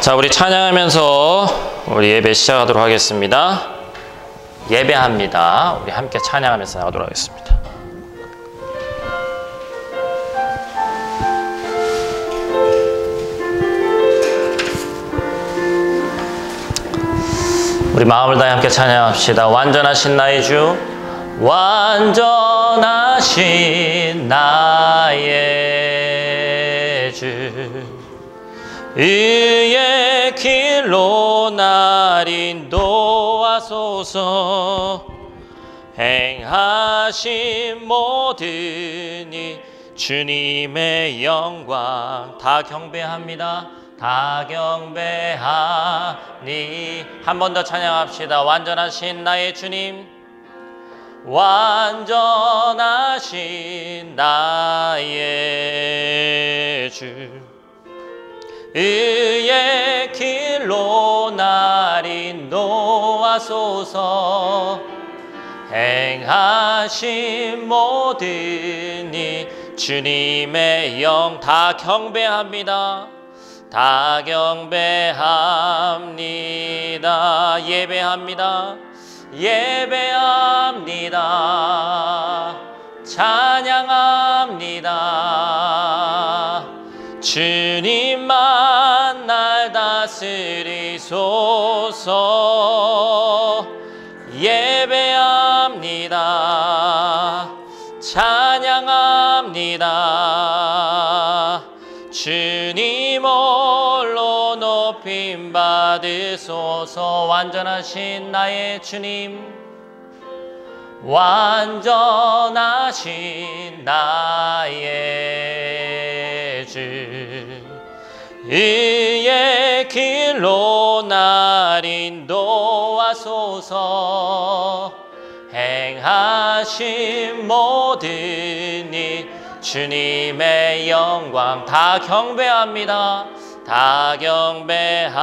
자, 우리 찬양하면서 우리 예배 시작하도록 하겠습니다. 예배합니다. 우리 함께 찬양하면서 나가도록 하겠습니다. 우리 마음을 다해 함께 찬양합시다. 완전하신 나의 주, 완전하신 나의 주, 의의 길로 날 인도하소서. 행하신 모든 이 주님의 영광 다 경배합니다. 다 경배하니. 한 번 더 찬양합시다. 완전하신 나의 주님, 완전하신 나의 주, 의의 길로 날 인도하소서. 행하신 모든 이 주님의 영 다 경배합니다. 다 경배합니다. 예배합니다. 예배합니다. 찬양합니다. 주님만 날 다스리소서. 예배합니다. 찬양합니다. 주님 홀로 높임 받으소서. 완전하신 나의 주님, 완전하신 나의 주, 의의 길로 날 인도하소서. 행하신 모든 이 주님의 영광 다 경배합니다. 다 경배합니다.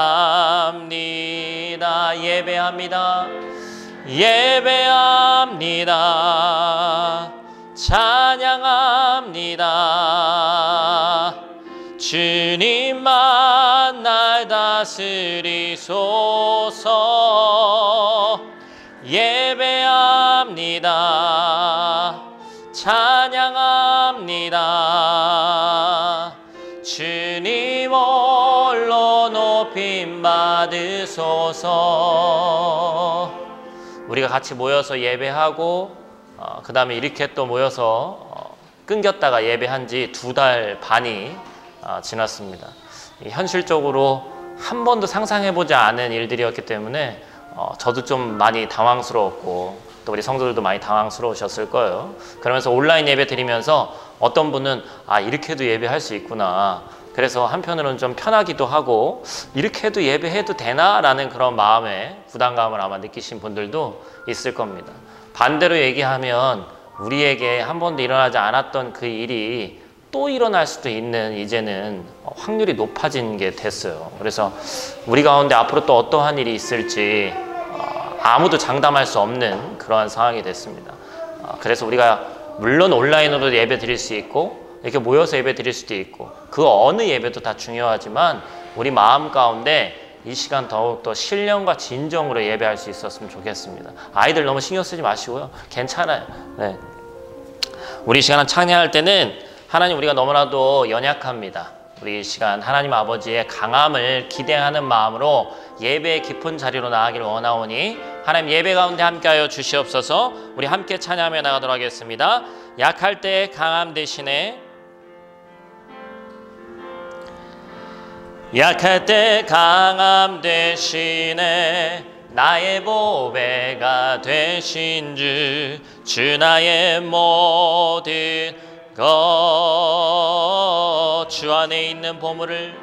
예배합니다. 예배합니다. 찬양합니다. 주님만 날 다스리소서. 예배합니다. 찬양합니다. 주님 홀로 높임 받으소서. 우리가 같이 모여서 예배하고 그 다음에 이렇게 또 모여서 끊겼다가 예배한 지 2달 반이 지났습니다. 현실적으로 한 번도 상상해보지 않은 일들이었기 때문에 저도 좀 많이 당황스러웠고 또 우리 성도들도 많이 당황스러우셨을 거예요. 그러면서 온라인 예배 드리면서 어떤 분은 이렇게도 예배할 수 있구나, 그래서 한편으로는 좀 편하기도 하고 이렇게 해도 예배해도 되나? 라는 그런 마음의 부담감을 아마 느끼신 분들도 있을 겁니다. 반대로 얘기하면 우리에게 한 번도 일어나지 않았던 그 일이 또 일어날 수도 있는, 이제는 확률이 높아진 게 됐어요. 그래서 우리 가운데 앞으로 또 어떠한 일이 있을지 아무도 장담할 수 없는 그러한 상황이 됐습니다. 그래서 우리가 물론 온라인으로 예배 드릴 수 있고 이렇게 모여서 예배 드릴 수도 있고 그 어느 예배도 다 중요하지만 우리 마음 가운데 이 시간 더욱더 신령과 진정으로 예배할 수 있었으면 좋겠습니다. 아이들 너무 신경 쓰지 마시고요. 괜찮아요. 네. 우리 이 시간 찬양할 때는 하나님, 우리가 너무나도 연약합니다. 우리 이 시간 하나님 아버지의 강함을 기대하는 마음으로 예배의 깊은 자리로 나아가기를 원하오니 하나님 예배 가운데 함께하여 주시옵소서. 우리 함께 찬양하며 나가도록 하겠습니다. 약할 때 강함 대신에, 약할 때 강함 대신에 나의 보배가 되신 주, 주 나의 모든 것, 주 안에 있는 보물을,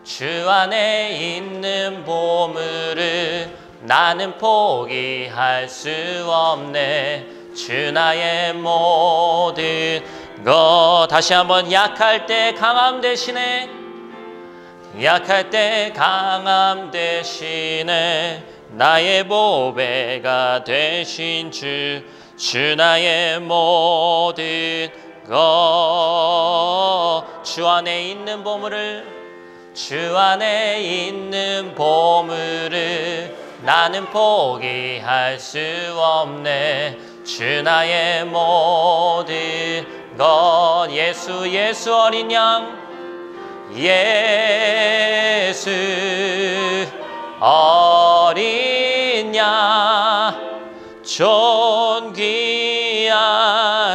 주 안에 있는 보물을 나는 포기할 수 없네. 주 나의 모든 것. 다시 한번. 약할 때 강함 대신에, 약할 때 강함 대신에 나의 보배가 되신 주, 주 나의 모든 것, 주 안에 있는 보물을, 주 안에 있는 보물을 나는 포기할 수 없네. 주 나의 모든 것. 예수 예수 어린 양, 예수 어린 양, 존귀한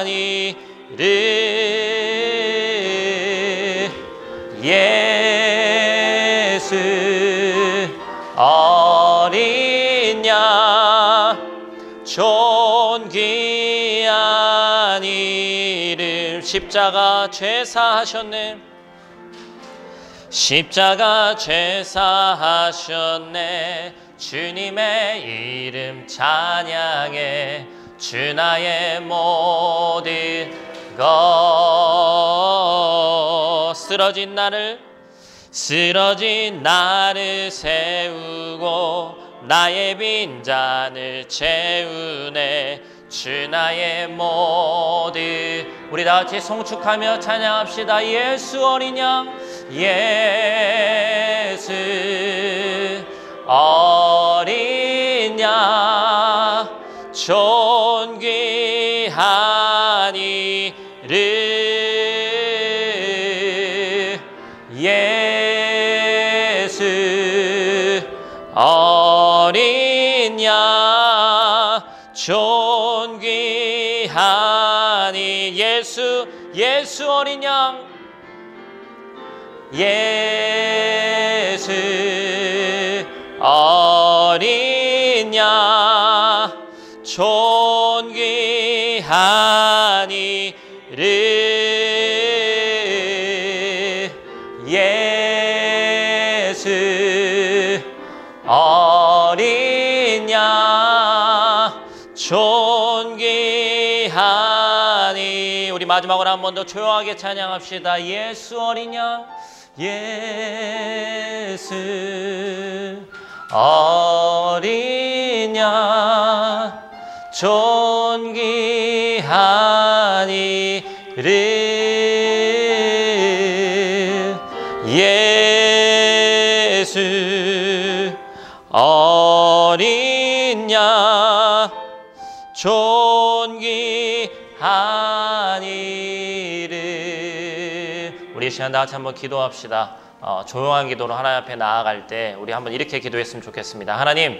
이름, 예수 어린 양, 존귀한 이름. 십자가 죄사하셨네. 십자가 죄사하셨네. 주님의 이름 찬양해. 주 나의 모든 것. 쓰러진 나를 세우고 나의 빈잔을 채우네. 주 나의 모든. 우리 다같이 송축하며 찬양합시다. 예수 어린 양, 예수 어린 양, 존귀한 이름, 예수 어린 양, 존귀한 이. 예수 어린 양, 예수 어린 양, 존귀한 이름, 예수 어린 양, 존귀한 이. 우리 마지막으로 한 번 더 조용하게 찬양합시다. 예수 어린 양, 예수 어린 양, 존귀한 이름, 예수 어린 양, 존귀한 이름. 우리 이 시간 다 같이 한번 기도합시다. 조용한 기도로 하나님 앞에 나아갈 때 우리 한번 이렇게 기도했으면 좋겠습니다. 하나님,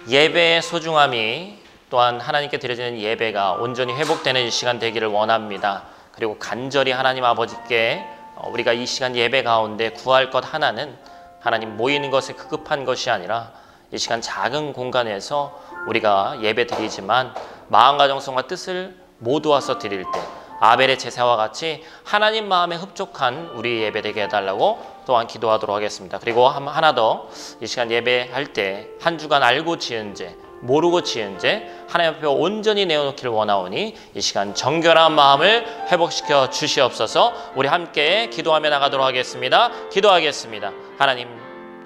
예배의 소중함이 또한 하나님께 드려지는 예배가 온전히 회복되는 이 시간 되기를 원합니다. 그리고 간절히 하나님 아버지께 우리가 이 시간 예배 가운데 구할 것 하나는 하나님 모이는 것에 급급한 것이 아니라 이 시간 작은 공간에서 우리가 예배 드리지만 마음과 정성과 뜻을 모두와서 드릴 때 아벨의 제사와 같이 하나님 마음에 흡족한 우리 예배 되게 해달라고 또한 기도하도록 하겠습니다. 그리고 하나 더, 이 시간 예배할 때 한 주간 알고 지은 죄, 모르고 지은 죄 하나님 앞에 온전히 내어놓기를 원하오니 이 시간 정결한 마음을 회복시켜 주시옵소서. 우리 함께 기도하며 나가도록 하겠습니다. 기도하겠습니다. 하나님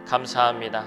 감사합니다.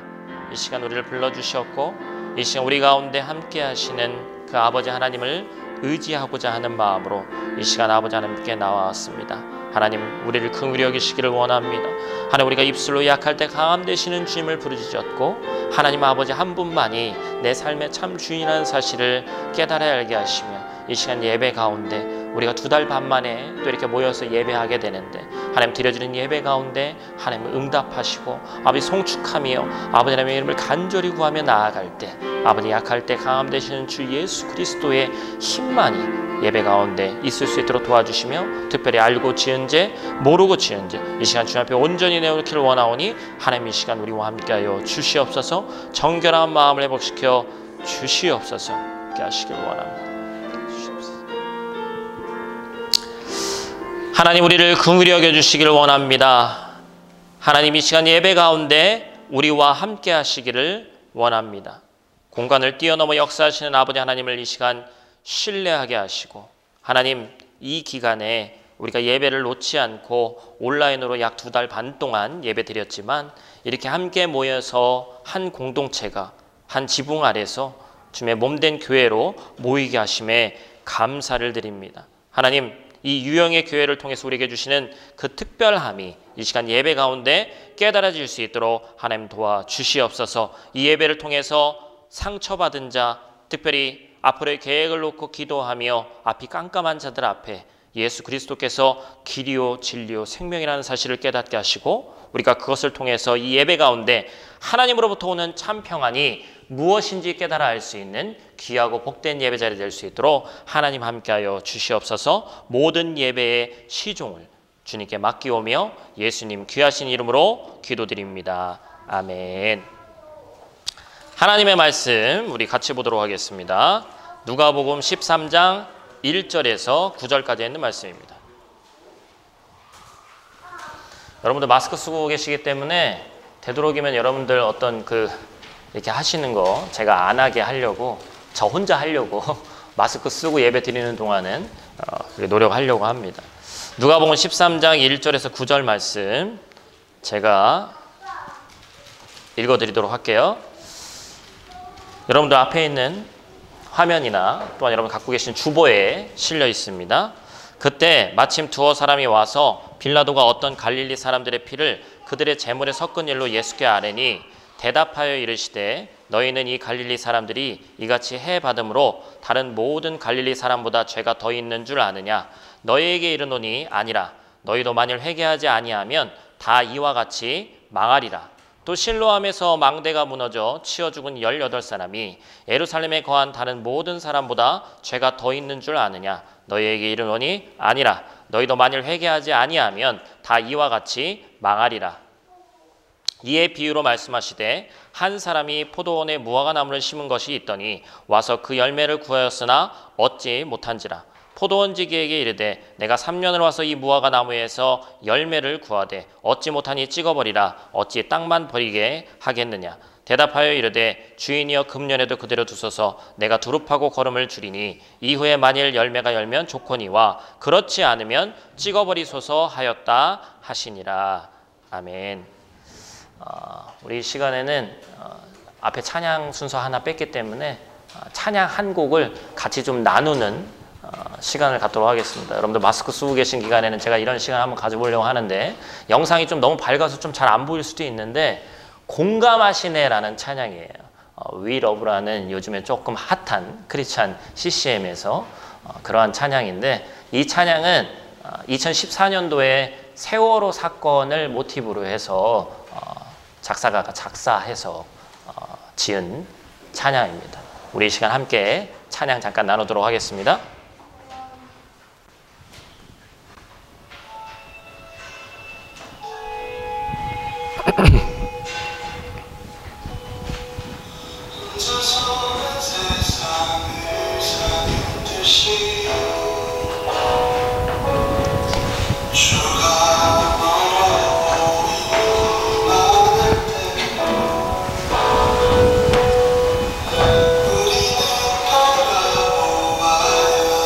이 시간 우리를 불러주셨고 이 시간 우리 가운데 함께 하시는 그 아버지 하나님을 의지하고자 하는 마음으로 이 시간 아버지 하나님께 나왔습니다. 하나님, 우리를 긍휼히 여기시기를 원합니다. 하나님, 우리가 입술로 약할 때 강함 되시는 주님을 부르짖었고 하나님 아버지 한 분만이 내 삶의 참 주인이라는 사실을 깨달아 알게 하시며 이 시간 예배 가운데 우리가 2달 반 만에 또 이렇게 모여서 예배하게 되는데 하나님 드려지는 예배 가운데 하나님 응답하시고 아버지 송축하며 아버지 하나님의 이름을 간절히 구하며 나아갈 때 아버지 약할 때 강함 되시는 주 예수 그리스도의 힘만이 예배 가운데 있을 수 있도록 도와주시며 특별히 알고 지은 죄 모르고 지은 죄 이 시간 주님 앞에 온전히 내어놓기를 원하오니 하나님 이 시간 우리와 함께하여 주시옵소서. 정결한 마음을 회복시켜 주시옵소서. 함께 하시길 원합니다. 하나님, 우리를 긍휼히 여겨주시기를 원합니다. 하나님, 이 시간 예배 가운데 우리와 함께 하시기를 원합니다. 공간을 뛰어넘어 역사하시는 아버지 하나님을 이 시간 신뢰하게 하시고 하나님, 이 기간에 우리가 예배를 놓지 않고 온라인으로 약 2달 반 동안 예배 드렸지만 이렇게 함께 모여서 한 공동체가 한 지붕 아래서 주님의 몸된 교회로 모이게 하심에 감사를 드립니다. 하나님, 이 유형의 교회를 통해서 우리에게 주시는 그 특별함이 이 시간 예배 가운데 깨달아질 수 있도록 하나님 도와주시옵소서. 이 예배를 통해서 상처받은 자, 특별히 앞으로의 계획을 놓고 기도하며 앞이 깜깜한 자들 앞에 예수 그리스도께서 길이요 진리요 생명이라는 사실을 깨닫게 하시고 우리가 그것을 통해서 이 예배 가운데 하나님으로부터 오는 참 평안이 무엇인지 깨달아 알 수 있는 귀하고 복된 예배 자리 될 수 있도록 하나님 함께하여 주시옵소서. 모든 예배의 시종을 주님께 맡기오며 예수님 귀하신 이름으로 기도드립니다. 아멘. 하나님의 말씀 우리 같이 보도록 하겠습니다. 누가복음 13장 1절에서 9절까지 있는 말씀입니다. 여러분들 마스크 쓰고 계시기 때문에 되도록이면 여러분들 어떤 이렇게 하시는 거 제가 안 하게 하려고 저 혼자 하려고 마스크 쓰고 예배 드리는 동안은 노력하려고 합니다. 누가복음 13장 1절에서 9절 말씀 제가 읽어드리도록 할게요. 여러분들 앞에 있는 화면이나 또한 여러분 갖고 계신 주보에 실려 있습니다. 그때 마침 두어 사람이 와서 빌라도가 어떤 갈릴리 사람들의 피를 그들의 제물에 섞은 일로 예수께 아뢰니 대답하여 이르시되 너희는 이 갈릴리 사람들이 이같이 해 받음으로 다른 모든 갈릴리 사람보다 죄가 더 있는 줄 아느냐. 너희에게 이르노니 아니라. 너희도 만일 회개하지 아니하면 다 이와 같이 망하리라. 또 실로암에서 망대가 무너져 치어 죽은 18사람이 예루살렘에 거한 다른 모든 사람보다 죄가 더 있는 줄 아느냐. 너희에게 이르노니 아니라. 너희도 만일 회개하지 아니하면 다 이와 같이 망하리라. 이에 비유로 말씀하시되 한 사람이 포도원에 무화과 나무를 심은 것이 있더니 와서 그 열매를 구하였으나 얻지 못한지라. 포도원지기에게 이르되 내가 3년을 와서 이 무화과 나무에서 열매를 구하되 얻지 못하니 찍어버리라. 어찌 땅만 버리게 하겠느냐. 대답하여 이르되 주인이여 금년에도 그대로 두소서. 내가 두릅하고 거름을 주리니 이후에 만일 열매가 열면 좋거니와 그렇지 않으면 찍어버리소서 하였다 하시니라. 아멘. 우리 시간에는 앞에 찬양 순서 하나 뺐기 때문에 찬양 한 곡을 같이 좀 나누는 시간을 갖도록 하겠습니다. 여러분들 마스크 쓰고 계신 기간에는 제가 이런 시간 한번 가져보려고 하는데 영상이 좀 너무 밝아서 좀 잘 안 보일 수도 있는데 공감하시네라는 찬양이에요. We Love라는 요즘에 조금 핫한 크리스찬 CCM에서 그러한 찬양인데 이 찬양은 2014년도에 세월호 사건을 모티브로 해서 작사가가 작사해서 지은 찬양입니다. 우리 이 시간 함께 찬양 잠깐 나누도록 하겠습니다. 우리는 바라보아야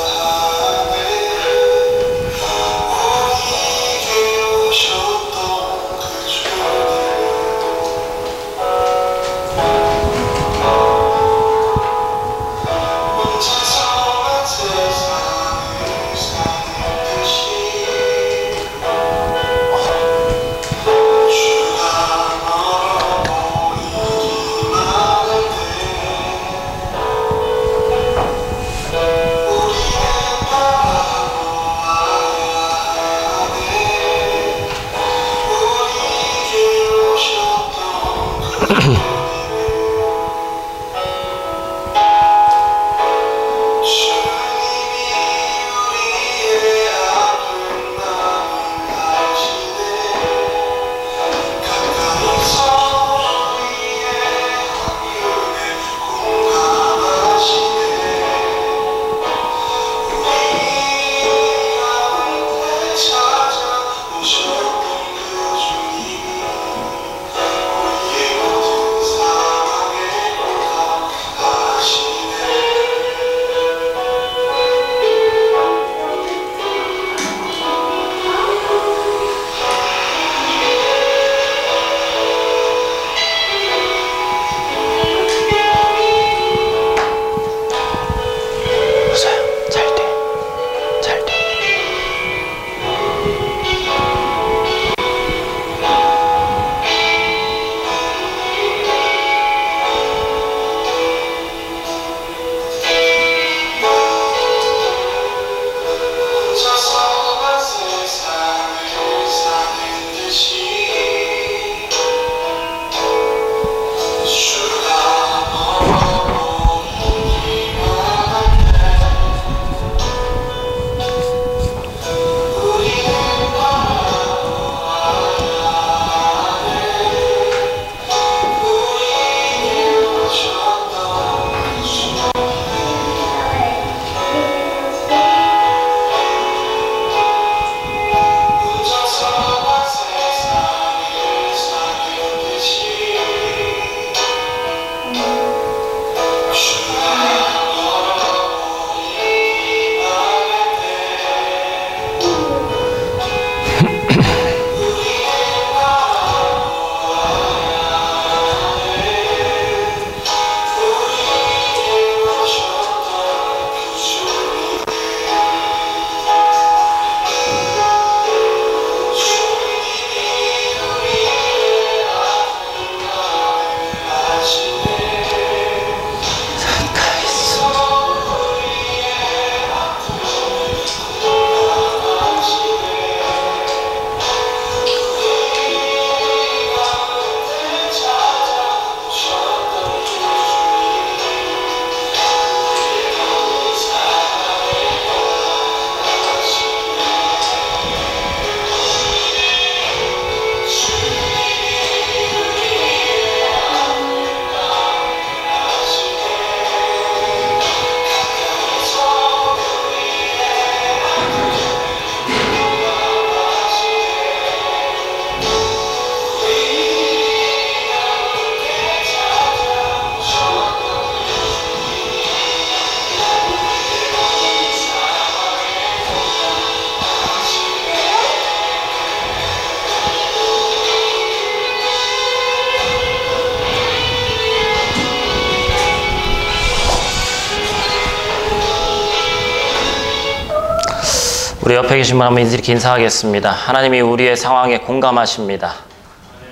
우리 옆에 계신 분 한번 이렇게 인사하겠습니다. 하나님이 우리의 상황에 공감하십니다.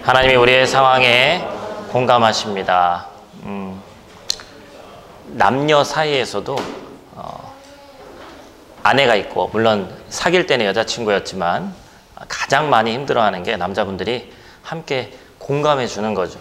하나님이 우리의 상황에 공감하십니다. 남녀 사이에서도 아내가 있고, 물론 사귈 때는 여자친구였지만 가장 많이 힘들어하는 게 남자분들이 함께 공감해 주는 거죠.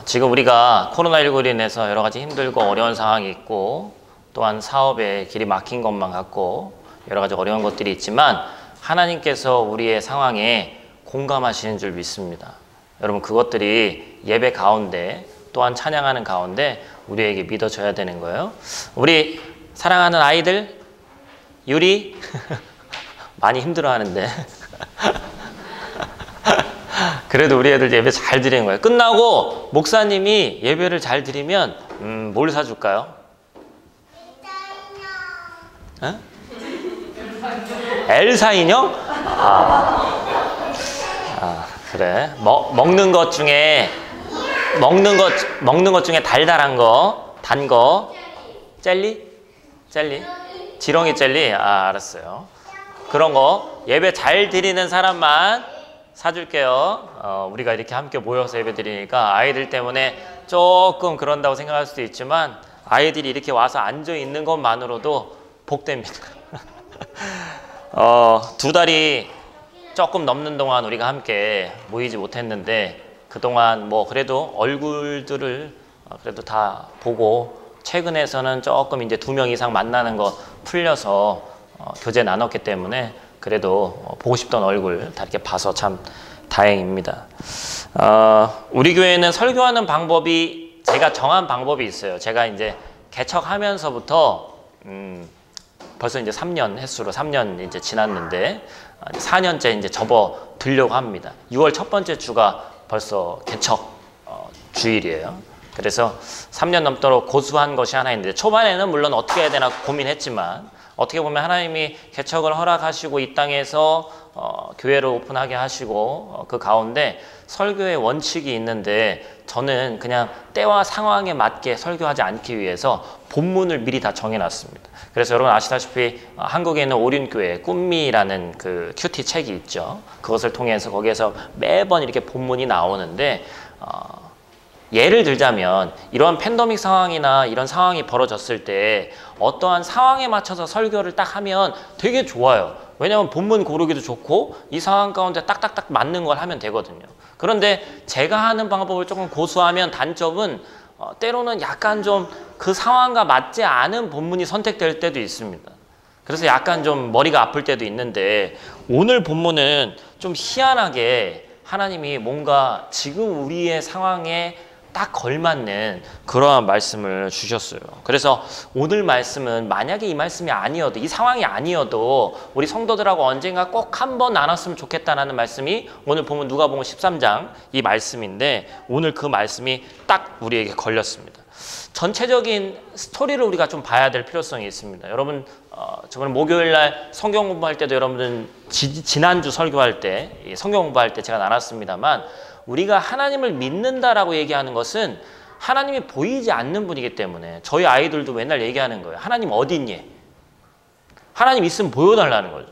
지금 우리가 코로나19로 인해서 여러 가지 힘들고 어려운 상황이 있고, 또한 사업에 길이 막힌 것만 같고 여러 가지 어려운 것들이 있지만 하나님께서 우리의 상황에 공감하시는 줄 믿습니다. 여러분, 그것들이 예배 가운데 또한 찬양하는 가운데 우리에게 믿어져야 되는 거예요. 우리 사랑하는 아이들 유리 많이 힘들어하는데 그래도 우리 애들 예배 잘 드리는 거예요. 끝나고 목사님이 예배를 잘 드리면 뭘 사줄까요? 엘사 인형? 그래. 먹는 것 중에 달달한 거, 단 거, 젤리? 지렁이 젤리? 알았어요. 그런 거 예배 잘 드리는 사람만 사줄게요. 우리가 이렇게 함께 모여서 예배 드리니까 아이들 때문에 조금 그런다고 생각할 수도 있지만 아이들이 이렇게 와서 앉아 있는 것만으로도 복됩니다. 2달이 조금 넘는 동안 우리가 함께 모이지 못했는데 그동안 뭐 그래도 얼굴들을 그래도 다 보고 최근에서는 조금 이제 2명 이상 만나는 거 풀려서 교제 나눴기 때문에 그래도 보고 싶던 얼굴 다 이렇게 봐서 참 다행입니다. 우리 교회는 설교하는 방법이 제가 정한 방법이 있어요. 제가 이제 개척하면서부터 벌써 이제 3년 횟수로 3년 이제 지났는데 4년째 이제 접어들려고 합니다. 6월 첫 번째 주가 벌써 개척 주일이에요. 그래서 3년 넘도록 고수한 것이 하나 있는데 초반에는 물론 어떻게 해야 되나 고민했지만 어떻게 보면 하나님이 개척을 허락하시고 이 땅에서 교회를 오픈하게 하시고 그 가운데 설교의 원칙이 있는데 저는 그냥 때와 상황에 맞게 설교하지 않기 위해서 본문을 미리 다 정해놨습니다. 그래서 여러분 아시다시피 한국에 있는 오륜교회 꿈미라는 그 큐티 책이 있죠. 그것을 통해서 거기에서 매번 이렇게 본문이 나오는데 예를 들자면 이러한 팬데믹 상황이나 이런 상황이 벌어졌을 때 어떠한 상황에 맞춰서 설교를 딱 하면 되게 좋아요. 왜냐하면 본문 고르기도 좋고 이 상황 가운데 딱딱딱 맞는 걸 하면 되거든요. 그런데 제가 하는 방법을 조금 고수하면 단점은 때로는 약간 좀 그 상황과 맞지 않은 본문이 선택될 때도 있습니다. 그래서 약간 좀 머리가 아플 때도 있는데 오늘 본문은 좀 희한하게 하나님이 뭔가 지금 우리의 상황에 딱 걸맞는 그러한 말씀을 주셨어요. 그래서 오늘 말씀은 만약에 이 말씀이 아니어도 이 상황이 아니어도 우리 성도들하고 언젠가 꼭 한번 나눴으면 좋겠다는 말씀이 오늘 보면 누가복음 13장 이 말씀인데 오늘 그 말씀이 딱 우리에게 걸렸습니다. 전체적인 스토리를 우리가 좀 봐야 될 필요성이 있습니다. 여러분 저번에 목요일날 성경 공부할 때도 여러분들 지난주 설교할 때 성경 공부할 때 제가 나눴습니다만 우리가 하나님을 믿는다라고 얘기하는 것은 하나님이 보이지 않는 분이기 때문에 저희 아이들도 맨날 얘기하는 거예요. 하나님 어디 있니? 하나님 있으면 보여달라는 거죠.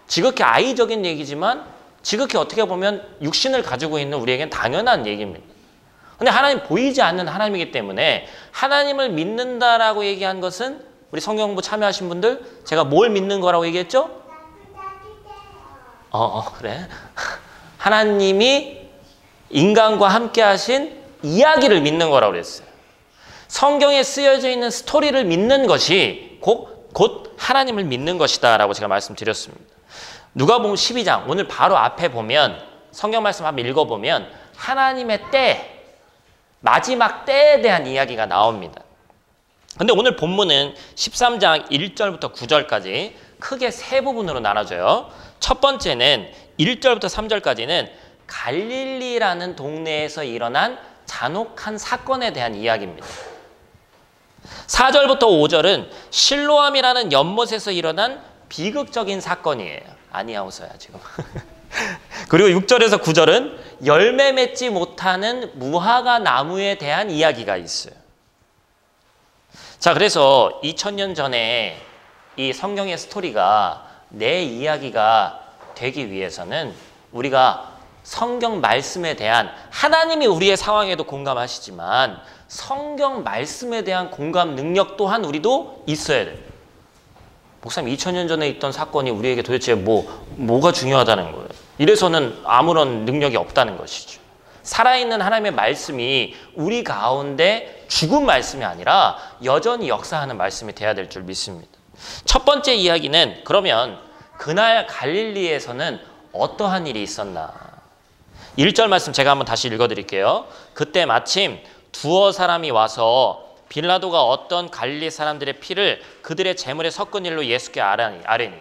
지극히 아이적인 얘기지만 지극히 어떻게 보면 육신을 가지고 있는 우리에겐 당연한 얘기입니다. 근데 하나님 보이지 않는 하나님이기 때문에 하나님을 믿는다라고 얘기한 것은 우리 성경 공부 참여하신 분들 제가 뭘 믿는 거라고 얘기했죠? 그래. 하나님이 인간과 함께 하신 이야기를 믿는 거라고 그랬어요. 성경에 쓰여져 있는 스토리를 믿는 것이 곧 하나님을 믿는 것이다 라고 제가 말씀드렸습니다. 누가복음 12장 오늘 바로 앞에 보면 성경 말씀 한번 읽어보면 하나님의 때 마지막 때에 대한 이야기가 나옵니다. 근데 오늘 본문은 13장 1절부터 9절까지 크게 세 부분으로 나눠져요. 첫 번째는 1절부터 3절까지는 갈릴리라는 동네에서 일어난 잔혹한 사건에 대한 이야기입니다. 4절부터 5절은 실로암이라는 연못에서 일어난 비극적인 사건이에요. 아니야 웃어야 지금. 그리고 6절에서 9절은 열매 맺지 못하는 무화과 나무에 대한 이야기가 있어요. 자, 그래서 2000년 전에 이 성경의 스토리가 내 이야기가 되기 위해서는 우리가 성경 말씀에 대한, 하나님이 우리의 상황에도 공감하시지만 성경 말씀에 대한 공감 능력 또한 우리도 있어야 돼요. 목사님, 2000년 전에 있던 사건이 우리에게 도대체 뭐가 중요하다는 거예요? 이래서는 아무런 능력이 없다는 것이죠. 살아있는 하나님의 말씀이 우리 가운데 죽은 말씀이 아니라 여전히 역사하는 말씀이 돼야 될 줄 믿습니다. 첫 번째 이야기는, 그러면 그날 갈릴리에서는 어떠한 일이 있었나? 1절 말씀 제가 한번 다시 읽어드릴게요. 그때 마침 두어 사람이 와서 빌라도가 어떤 갈릴리 사람들의 피를 그들의 제물에 섞은 일로 예수께 아뢰니.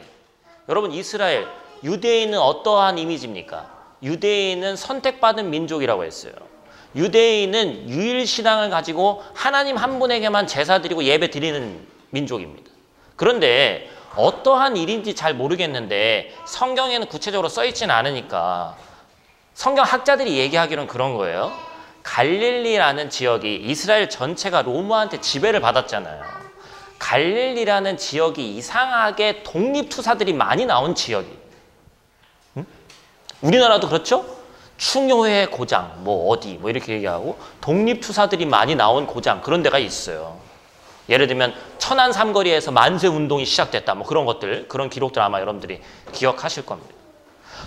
여러분, 이스라엘, 유대인은 어떠한 이미지입니까? 유대인은 선택받은 민족이라고 했어요. 유대인은 유일신앙을 가지고 하나님 한 분에게만 제사 드리고 예배 드리는 민족입니다. 그런데 어떠한 일인지 잘 모르겠는데 성경에는 구체적으로 써있지는 않으니까 성경 학자들이 얘기하기로는 그런 거예요. 갈릴리라는 지역이, 이스라엘 전체가 로마한테 지배를 받았잖아요. 갈릴리라는 지역이 이상하게 독립투사들이 많이 나온 지역이. 우리나라도 그렇죠? 충효의 고장, 어디, 이렇게 얘기하고 독립투사들이 많이 나온 고장, 그런 데가 있어요. 예를 들면 천안 삼거리에서 만세 운동이 시작됐다, 그런 것들, 그런 기록들 아마 여러분들이 기억하실 겁니다.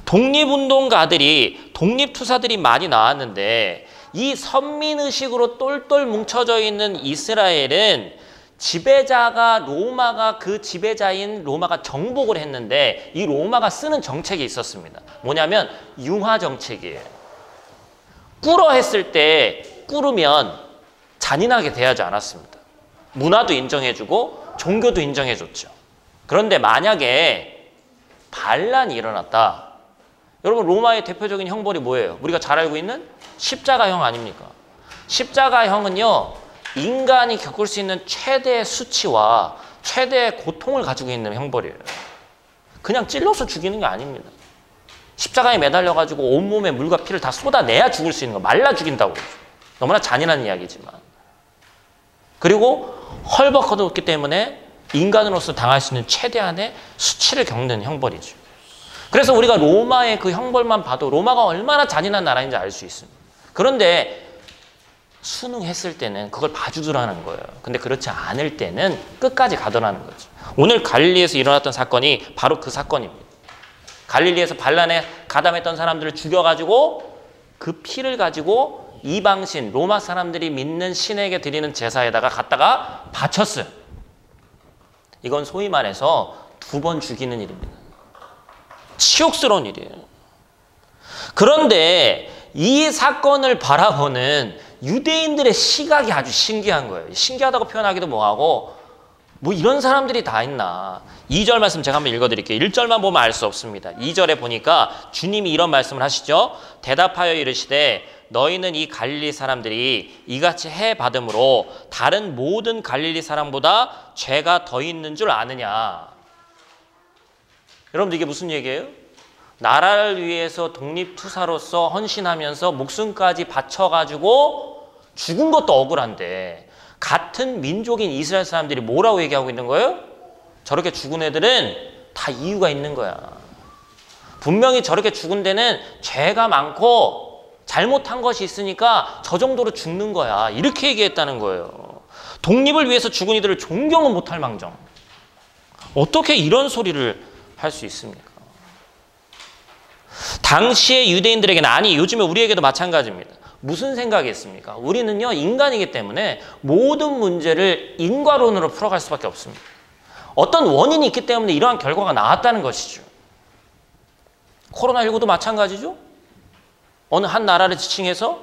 독립운동가들이, 독립투사들이 많이 나왔는데 이 선민의식으로 똘똘 뭉쳐져 있는 이스라엘은 지배자가, 로마가, 그 지배자인 로마가 정복을 했는데 이 로마가 쓰는 정책이 있었습니다. 뭐냐면 융화 정책이에요. 꿇어 했을 때 꿇으면 잔인하게 대하지 않았습니다. 문화도 인정해주고 종교도 인정해줬죠. 그런데 만약에 반란이 일어났다. 여러분, 로마의 대표적인 형벌이 뭐예요? 우리가 잘 알고 있는 십자가형 아닙니까? 십자가형은요, 인간이 겪을 수 있는 최대의 수치와 최대의 고통을 가지고 있는 형벌이에요. 그냥 찔러서 죽이는 게 아닙니다. 십자가에 매달려가지고 온몸에 물과 피를 다 쏟아내야 죽을 수 있는 거, 말라 죽인다고 그러죠. 너무나 잔인한 이야기지만. 그리고 헐벗어뒀기 때문에 인간으로서 당할 수 있는 최대한의 수치를 겪는 형벌이죠. 그래서 우리가 로마의 그 형벌만 봐도 로마가 얼마나 잔인한 나라인지 알 수 있습니다. 그런데 순응했을 때는 그걸 봐주더라는 거예요. 근데 그렇지 않을 때는 끝까지 가더라는 거죠. 오늘 갈릴리에서 일어났던 사건이 바로 그 사건입니다. 갈릴리에서 반란에 가담했던 사람들을 죽여가지고 그 피를 가지고 이방신, 로마 사람들이 믿는 신에게 드리는 제사에다가 갖다가 바쳤어요. 이건 소위 말해서 2번 죽이는 일입니다. 치욕스러운 일이에요. 그런데 이 사건을 바라보는 유대인들의 시각이 아주 신기한 거예요. 신기하다고 표현하기도 뭐하고, 이런 사람들이 다 있나. 2절 말씀 제가 한번 읽어드릴게요. 1절만 보면 알 수 없습니다. 2절에 보니까 주님이 이런 말씀을 하시죠. 대답하여 이르시되 너희는 이 갈릴리 사람들이 이같이 해 받음으로 다른 모든 갈릴리 사람보다 죄가 더 있는 줄 아느냐. 여러분들, 이게 무슨 얘기예요? 나라를 위해서 독립투사로서 헌신하면서 목숨까지 바쳐가지고 죽은 것도 억울한데 같은 민족인 이스라엘 사람들이 뭐라고 얘기하고 있는 거예요? 저렇게 죽은 애들은 다 이유가 있는 거야. 분명히 저렇게 죽은 데는 죄가 많고 잘못한 것이 있으니까 저 정도로 죽는 거야. 이렇게 얘기했다는 거예요. 독립을 위해서 죽은 이들을 존경은 못할 망정. 어떻게 이런 소리를 할 수 있습니까? 당시의 유대인들에게는, 아니 요즘에 우리에게도 마찬가지입니다. 무슨 생각이었습니까? 우리는요, 인간이기 때문에 모든 문제를 인과론으로 풀어갈 수밖에 없습니다. 어떤 원인이 있기 때문에 이러한 결과가 나왔다는 것이죠. 코로나19도 마찬가지죠. 어느 한 나라를 지칭해서,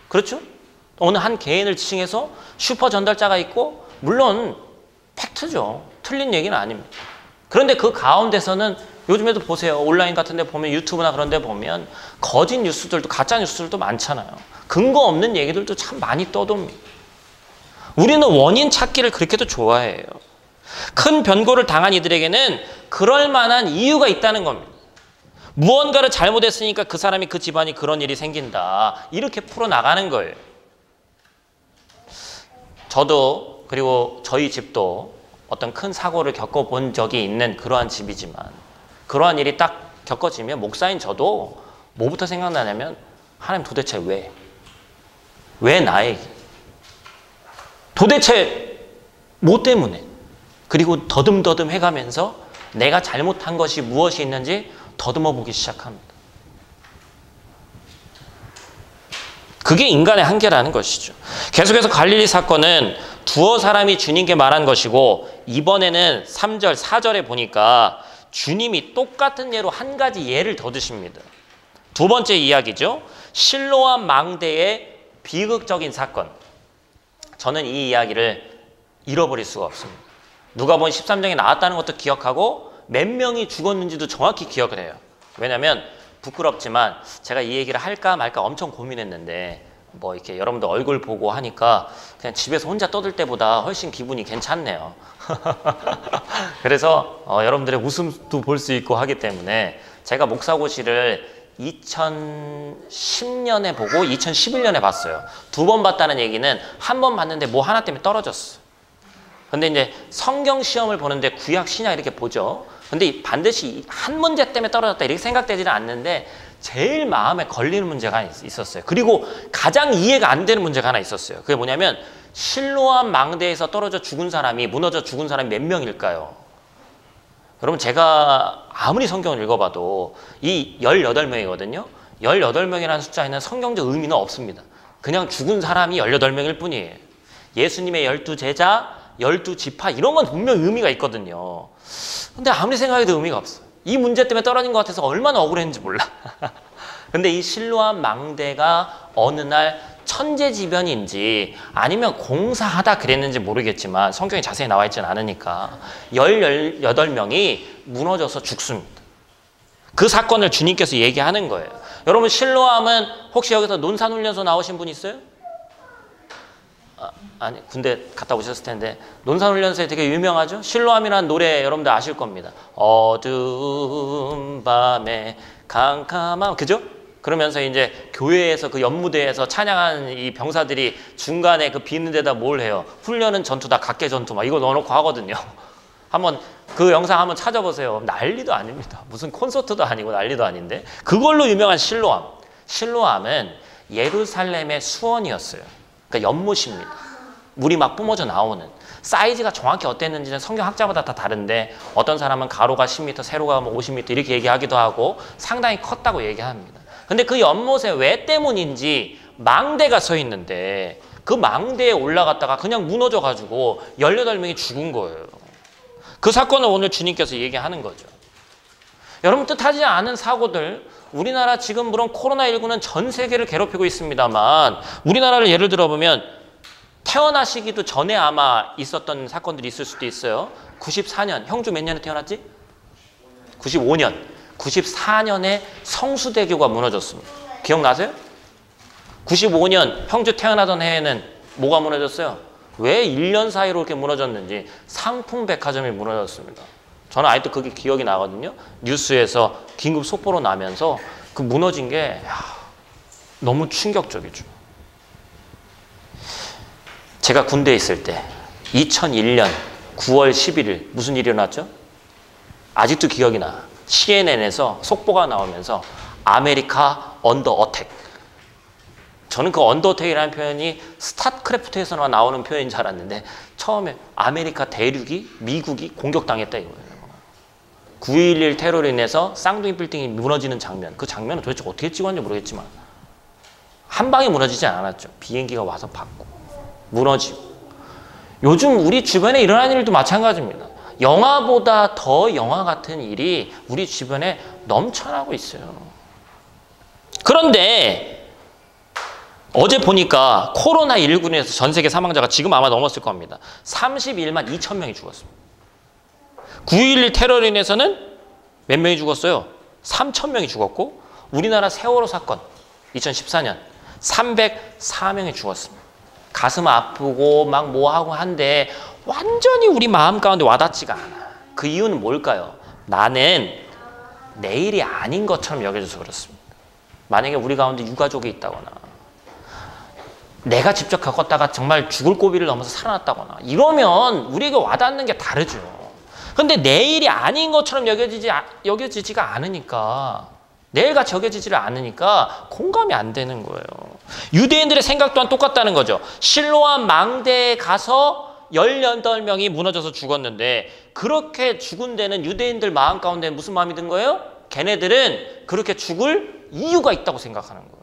그렇죠? 어느 한 개인을 지칭해서 슈퍼 전달자가 있고, 물론 팩트죠. 틀린 얘기는 아닙니다. 그런데 그 가운데서는 요즘에도 보세요. 온라인 같은 데 보면, 유튜브나 그런 데 보면 거짓 뉴스들도, 가짜 뉴스들도 많잖아요. 근거 없는 얘기들도 참 많이 떠돕니다. 우리는 원인 찾기를 그렇게도 좋아해요. 큰 변고를 당한 이들에게는 그럴 만한 이유가 있다는 겁니다. 무언가를 잘못했으니까 그 사람이, 그 집안이 그런 일이 생긴다. 이렇게 풀어나가는 거예요. 저도, 그리고 저희 집도 어떤 큰 사고를 겪어본 적이 있는 그러한 집이지만 그러한 일이 딱 겪어지면 목사인 저도 뭐부터 생각나냐면 하나님 도대체 왜? 왜 나에게? 도대체 뭐 때문에? 그리고 더듬더듬 해가면서 내가 잘못한 것이 무엇이 있는지 더듬어 보기 시작합니다. 그게 인간의 한계라는 것이죠. 계속해서 갈릴리 사건은 두어 사람이 주님께 말한 것이고 이번에는 3절, 4절에 보니까 주님이 똑같은 예로 한 가지 예를 더 드십니다. 두 번째 이야기죠. 실로암 망대의 비극적인 사건. 저는 이 이야기를 잃어버릴 수가 없습니다. 누가복음 13장에 나왔다는 것도 기억하고 몇 명이 죽었는지도 정확히 기억을 해요. 왜냐하면 부끄럽지만 제가 이 얘기를 할까 말까 엄청 고민했는데 뭐 이렇게 여러분들 얼굴 보고 하니까 그냥 집에서 혼자 떠들 때보다 훨씬 기분이 괜찮네요. 그래서 여러분들의 웃음도 볼 수 있고 하기 때문에 제가 목사고시를 2010년에 보고 2011년에 봤어요. 두 번 봤다는 얘기는 한 번 봤는데 뭐 하나 때문에 떨어졌어. 근데 이제 성경 시험을 보는데 구약 신약 이렇게 보죠. 근데 반드시 한 문제 때문에 떨어졌다 이렇게 생각되지는 않는데 제일 마음에 걸리는 문제가 있었어요. 그리고 가장 이해가 안 되는 문제가 하나 있었어요. 그게 뭐냐면 실로암 망대에서 떨어져 죽은 사람이 무너져 죽은 사람이 몇 명일까요? 여러분 제가 아무리 성경을 읽어봐도 이 18명이거든요. 18명이라는 숫자에는 성경적 의미는 없습니다. 그냥 죽은 사람이 18명일 뿐이에요. 예수님의 12제자, 12지파 이런 건 분명 의미가 있거든요. 근데 아무리 생각해도 의미가 없어요. 이 문제 때문에 떨어진 것 같아서 얼마나 억울했는지 몰라. 근데 이 실로암 망대가 어느 날 천재지변인지 아니면 공사하다 그랬는지 모르겠지만 성경에 자세히 나와 있지는 않으니까 18명이 무너져서 죽습니다. 그 사건을 주님께서 얘기하는 거예요. 여러분 실로암은 혹시 여기서 논산훈련소 나오신 분 있어요? 아니 군대 갔다 오셨을 텐데 논산훈련소에 되게 유명하죠? 실로암이라는 노래 여러분들 아실 겁니다. 어두운 밤에 캄캄함 그죠? 그러면서 이제 교회에서 그 연무대에서 찬양하는 이 병사들이 중간에 그 비는 데다 뭘 해요? 훈련은 전투다 각계 전투 막 이거 넣어놓고 하거든요. 한번 그 영상 한번 찾아보세요. 난리도 아닙니다. 무슨 콘서트도 아니고 난리도 아닌데 그걸로 유명한 실로암. 실로암은 예루살렘의 수원이었어요. 그러니까 연못입니다. 물이 막 뿜어져 나오는 사이즈가 정확히 어땠는지는 성경학자마다 다 다른데 어떤 사람은 가로가 10m, 세로가 50m 이렇게 얘기하기도 하고 상당히 컸다고 얘기합니다. 근데 그 연못에 왜 때문인지 망대가 서 있는데 그 망대에 올라갔다가 그냥 무너져 가지고 18명이 죽은 거예요. 그 사건을 오늘 주님께서 얘기하는 거죠. 여러분 뜻하지 않은 사고들 우리나라 지금 물론 코로나19는 전 세계를 괴롭히고 있습니다만 우리나라를 예를 들어보면 태어나시기도 전에 아마 있었던 사건들이 있을 수도 있어요. 94년, 형주 몇 년에 태어났지? 95년. 94년에 성수대교가 무너졌습니다. 기억나세요? 95년 형주 태어나던 해에는 뭐가 무너졌어요? 왜 1년 사이로 이렇게 무너졌는지 상품백화점이 무너졌습니다. 저는 아직도 그게 기억이 나거든요. 뉴스에서 긴급 속보로 나면서 그 무너진 게 너무 충격적이죠. 제가 군대에 있을 때 2001년 9월 11일 무슨 일이 일어났죠? 아직도 기억이 나. CNN에서 속보가 나오면서 아메리카 언더 어택. 저는 그 언더 어택이라는 표현이 스타크래프트에서만 나오는 표현인 줄 알았는데 처음에 아메리카 대륙이 미국이 공격당했다 이거예요. 9.11 테러로 인해서 쌍둥이 빌딩이 무너지는 장면. 그 장면은 도대체 어떻게 찍었는지 모르겠지만 한 방에 무너지지 않았죠. 비행기가 와서 받고 무너지고. 요즘 우리 주변에 일어나는 일도 마찬가지입니다. 영화보다 더 영화 같은 일이 우리 주변에 넘쳐나고 있어요. 그런데 어제 보니까 코로나19로 인해서 전 세계 사망자가 지금 아마 넘었을 겁니다. 31만 2천 명이 죽었습니다. 9.11 테러로 인해서는 몇 명이 죽었어요? 3천 명이 죽었고 우리나라 세월호 사건 2014년 304명이 죽었습니다. 가슴 아프고 막 뭐하고 한데 완전히 우리 마음 가운데 와닿지가 않아. 그 이유는 뭘까요? 나는 내일이 아닌 것처럼 여겨져서 그렇습니다. 만약에 우리 가운데 유가족이 있다거나 내가 직접 겪었다가 정말 죽을 고비를 넘어서 살아났다거나 이러면 우리에게 와닿는 게 다르죠. 근데 내일이 아닌 것처럼 여겨지지가 않으니까, 내일같이 여겨지지를 않으니까 공감이 안 되는 거예요. 유대인들의 생각 또한 똑같다는 거죠. 실로암 망대에 가서 18명이 무너져서 죽었는데, 그렇게 죽은 데는 유대인들 마음 가운데 무슨 마음이 든 거예요? 걔네들은 그렇게 죽을 이유가 있다고 생각하는 거예요.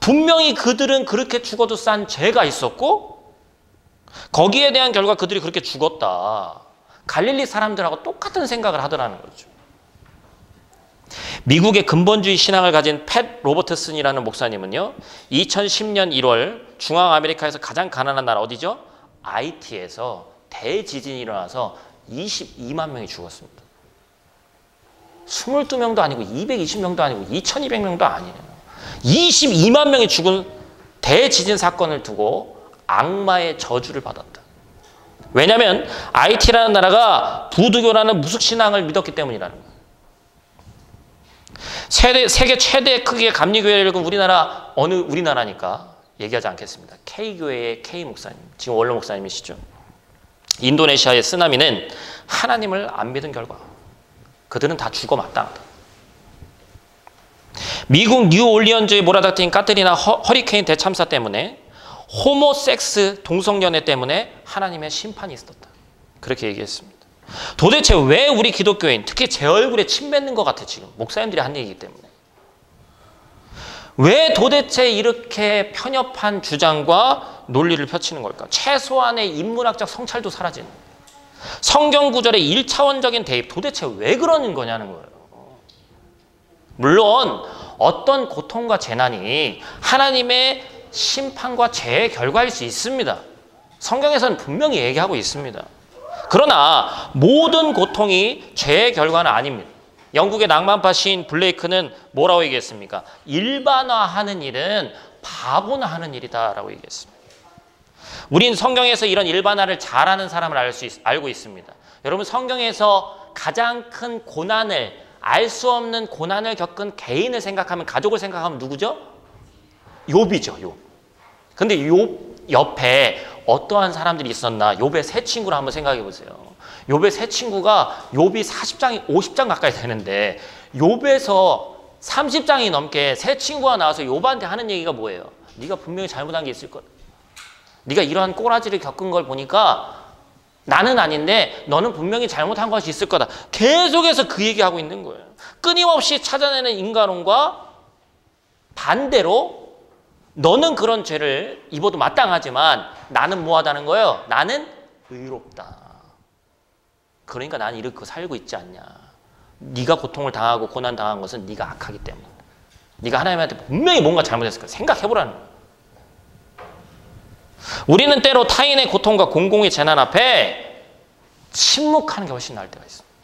분명히 그들은 그렇게 죽어도 싼 죄가 있었고, 거기에 대한 결과 그들이 그렇게 죽었다. 갈릴리 사람들하고 똑같은 생각을 하더라는 거죠. 미국의 근본주의 신앙을 가진 팻 로버트슨이라는 목사님은요, 2010년 1월 중앙 아메리카에서 가장 가난한 나라 어디죠? 아이티에서 대지진이 일어나서 22만 명이 죽었습니다. 22명도 아니고 220명도 아니고 2200명도 아니에요. 22만 명이 죽은 대지진 사건을 두고 악마의 저주를 받았다. 왜냐하면 아이티라는 나라가 부두교라는 무속신앙을 믿었기 때문이라는 거예요. 세계 최대 크기의 감리교회를 군 우리나라니까 얘기하지 않겠습니다. K교회의 K 목사님, 지금 원로 목사님이시죠. 인도네시아의 쓰나미는 하나님을 안 믿은 결과 그들은 다 죽어 마땅하다. 미국 뉴올리언즈에 몰아닥친 카트리나 허리케인 대참사 때문에 호모섹스 동성연애 때문에 하나님의 심판이 있었다. 그렇게 얘기했습니다. 도대체 왜 우리 기독교인, 특히 제 얼굴에 침 뱉는 것 같아 지금 목사님들이 한 얘기이기 때문에, 왜 도대체 이렇게 편협한 주장과 논리를 펼치는 걸까? 최소한의 인문학적 성찰도 사라지는, 성경 구절의 1차원적인 대입, 도대체 왜 그러는 거냐는 거예요. 물론 어떤 고통과 재난이 하나님의 심판과 죄의 결과일 수 있습니다. 성경에서는 분명히 얘기하고 있습니다. 그러나 모든 고통이 죄의 결과는 아닙니다. 영국의 낭만파 시인 블레이크는 뭐라고 얘기했습니까? 일반화하는 일은 바보나 하는 일이다라고 얘기했습니다. 우린 성경에서 이런 일반화를 잘하는 사람을 알고 있습니다. 여러분, 성경에서 가장 큰 고난을, 알 수 없는 고난을 겪은 개인을 생각하면, 가족을 생각하면 누구죠? 욥이죠, 욥. 근데 욥 옆에 어떠한 사람들이 있었나? 욥의 세 친구를 한번 생각해 보세요. 욥의 세 친구가, 욥이 40장이 50장 가까이 되는데 욥에서 30장이 넘게 세 친구가 나와서 욥한테 하는 얘기가 뭐예요? 네가 분명히 잘못한 게 있을 거다. 네가 이러한 꼬라지를 겪은 걸 보니까 나는 아닌데 너는 분명히 잘못한 것이 있을 거다. 계속해서 그 얘기하고 있는 거예요. 끊임없이 찾아내는 인간론과 반대로 너는 그런 죄를 입어도 마땅하지만 나는 뭐하다는 거예요? 나는 의롭다. 그러니까 나는 이렇게 살고 있지 않냐. 네가 고통을 당하고 고난 당한 것은 네가 악하기 때문에, 네가 하나님한테 분명히 뭔가 잘못했을 거야. 생각해보라는 거예요. 우리는 때로 타인의 고통과 공공의 재난 앞에 침묵하는 게 훨씬 나을 때가 있습니다.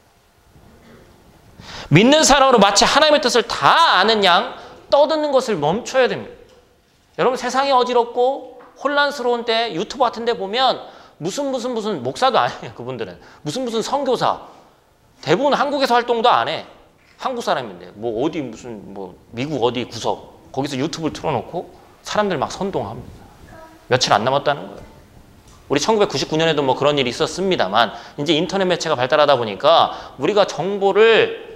믿는 사람으로 마치 하나님의 뜻을 다 아는 양 떠드는 것을 멈춰야 됩니다. 여러분, 세상이 어지럽고 혼란스러운 때 유튜브 같은 데 보면 무슨 목사도 아니에요. 그분들은 무슨 선교사, 대부분 한국에서 활동도 안 해. 한국 사람인데 뭐 어디 미국 어디 구석 거기서 유튜브를 틀어놓고 사람들 막 선동합니다. 며칠 안 남았다는 거예요. 우리 1999년에도 뭐 그런 일이 있었습니다만, 이제 인터넷 매체가 발달하다 보니까 우리가 정보를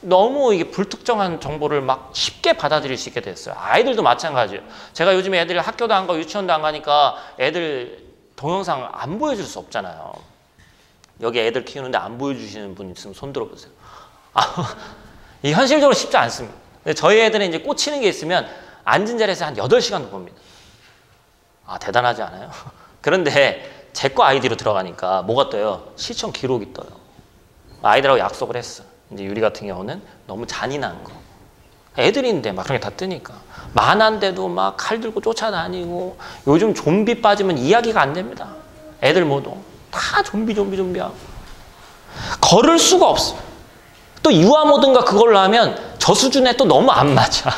너무 이게 불특정한 정보를 막 쉽게 받아들일 수 있게 됐어요. 아이들도 마찬가지예요. 제가 요즘에 애들이 학교도 안 가고 유치원도 안 가니까 애들 동영상 안 보여줄 수 없잖아요. 여기 애들 키우는데 안 보여주시는 분 있으면 손 들어보세요. 이 현실적으로 쉽지 않습니다. 근데 저희 애들은 이제 꽂히는 게 있으면 앉은 자리에서 한 8시간도 봅니다. 대단하지 않아요? 그런데 제 거 아이디로 들어가니까 뭐가 떠요? 시청 기록이 떠요. 아이들하고 약속을 했어. 이제 유리 같은 경우는 너무 잔인한 거. 애들인데 막 그런 게 다 뜨니까. 만한데도 막 칼 들고 쫓아다니고, 요즘 좀비 빠지면 이야기가 안 됩니다. 애들 모두. 다 좀비하고. 걸을 수가 없어. 또 유아모드인가 그걸로 하면 저 수준에 또 너무 안 맞아.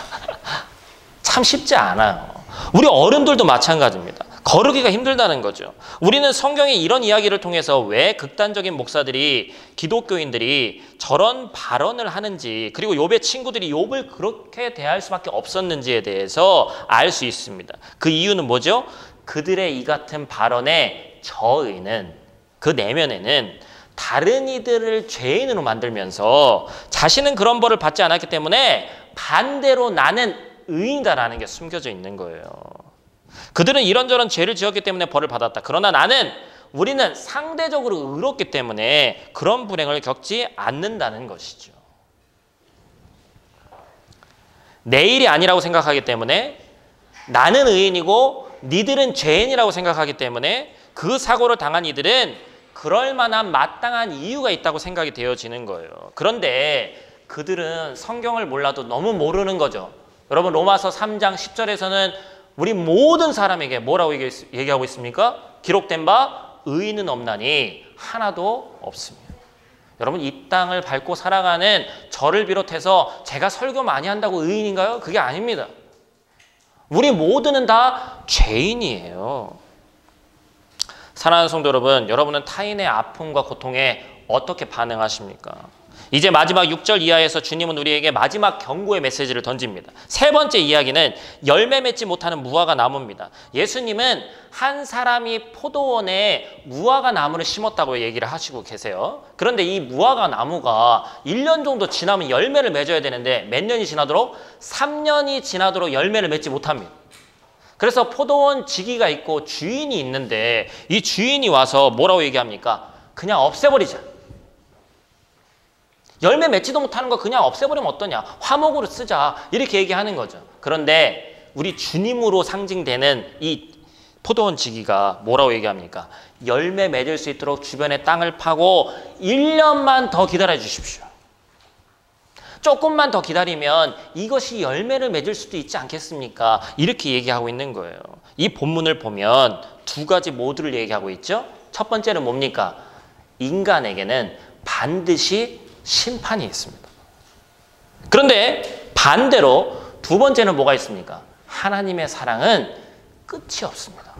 참 쉽지 않아요. 우리 어른들도 마찬가지입니다. 거르기가 힘들다는 거죠. 우리는 성경의 이런 이야기를 통해서 왜 극단적인 목사들이, 기독교인들이 저런 발언을 하는지, 그리고 욥의 친구들이 욥을 그렇게 대할 수밖에 없었는지에 대해서 알 수 있습니다. 그 이유는 뭐죠? 그들의 이 같은 발언의 저의는 그 내면에는 다른 이들을 죄인으로 만들면서 자신은 그런 벌을 받지 않았기 때문에 반대로 나는 의인이다라는 게 숨겨져 있는 거예요. 그들은 이런저런 죄를 지었기 때문에 벌을 받았다. 그러나 우리는 상대적으로 의롭기 때문에 그런 불행을 겪지 않는다는 것이죠. 내 일이 아니라고 생각하기 때문에 나는 의인이고 니들은 죄인이라고 생각하기 때문에 그 사고를 당한 이들은 그럴 만한 마땅한 이유가 있다고 생각이 되어지는 거예요. 그런데 그들은 성경을 몰라도 너무 모르는 거죠. 여러분 로마서 3장 10절에서는 우리 모든 사람에게 뭐라고 얘기하고 있습니까? 기록된 바 의인은 없나니 하나도 없습니다. 여러분 이 땅을 밟고 살아가는 저를 비롯해서 제가 설교 많이 한다고 의인인가요? 그게 아닙니다. 우리 모두는 다 죄인이에요. 사랑하는 성도 여러분, 여러분은 타인의 아픔과 고통에 어떻게 반응하십니까? 이제 마지막 6절 이하에서 주님은 우리에게 마지막 경고의 메시지를 던집니다. 세 번째 이야기는 열매 맺지 못하는 무화과 나무입니다. 예수님은 한 사람이 포도원에 무화과 나무를 심었다고 얘기를 하시고 계세요. 그런데 이 무화과 나무가 1년 정도 지나면 열매를 맺어야 되는데 몇 년이 지나도록? 3년이 지나도록 열매를 맺지 못합니다. 그래서 포도원 지기가 있고 주인이 있는데 이 주인이 와서 뭐라고 얘기합니까? 그냥 없애버리자. 열매 맺지도 못하는 거 그냥 없애버리면 어떠냐? 화목으로 쓰자. 이렇게 얘기하는 거죠. 그런데 우리 주님으로 상징되는 이 포도원 지기가 뭐라고 얘기합니까? 열매 맺을 수 있도록 주변에 땅을 파고 1년만 더 기다려 주십시오. 조금만 더 기다리면 이것이 열매를 맺을 수도 있지 않겠습니까? 이렇게 얘기하고 있는 거예요. 이 본문을 보면 두 가지 모두를 얘기하고 있죠. 첫 번째는 뭡니까? 인간에게는 반드시 심판이 있습니다. 그런데 반대로 두 번째는 뭐가 있습니까? 하나님의 사랑은 끝이 없습니다.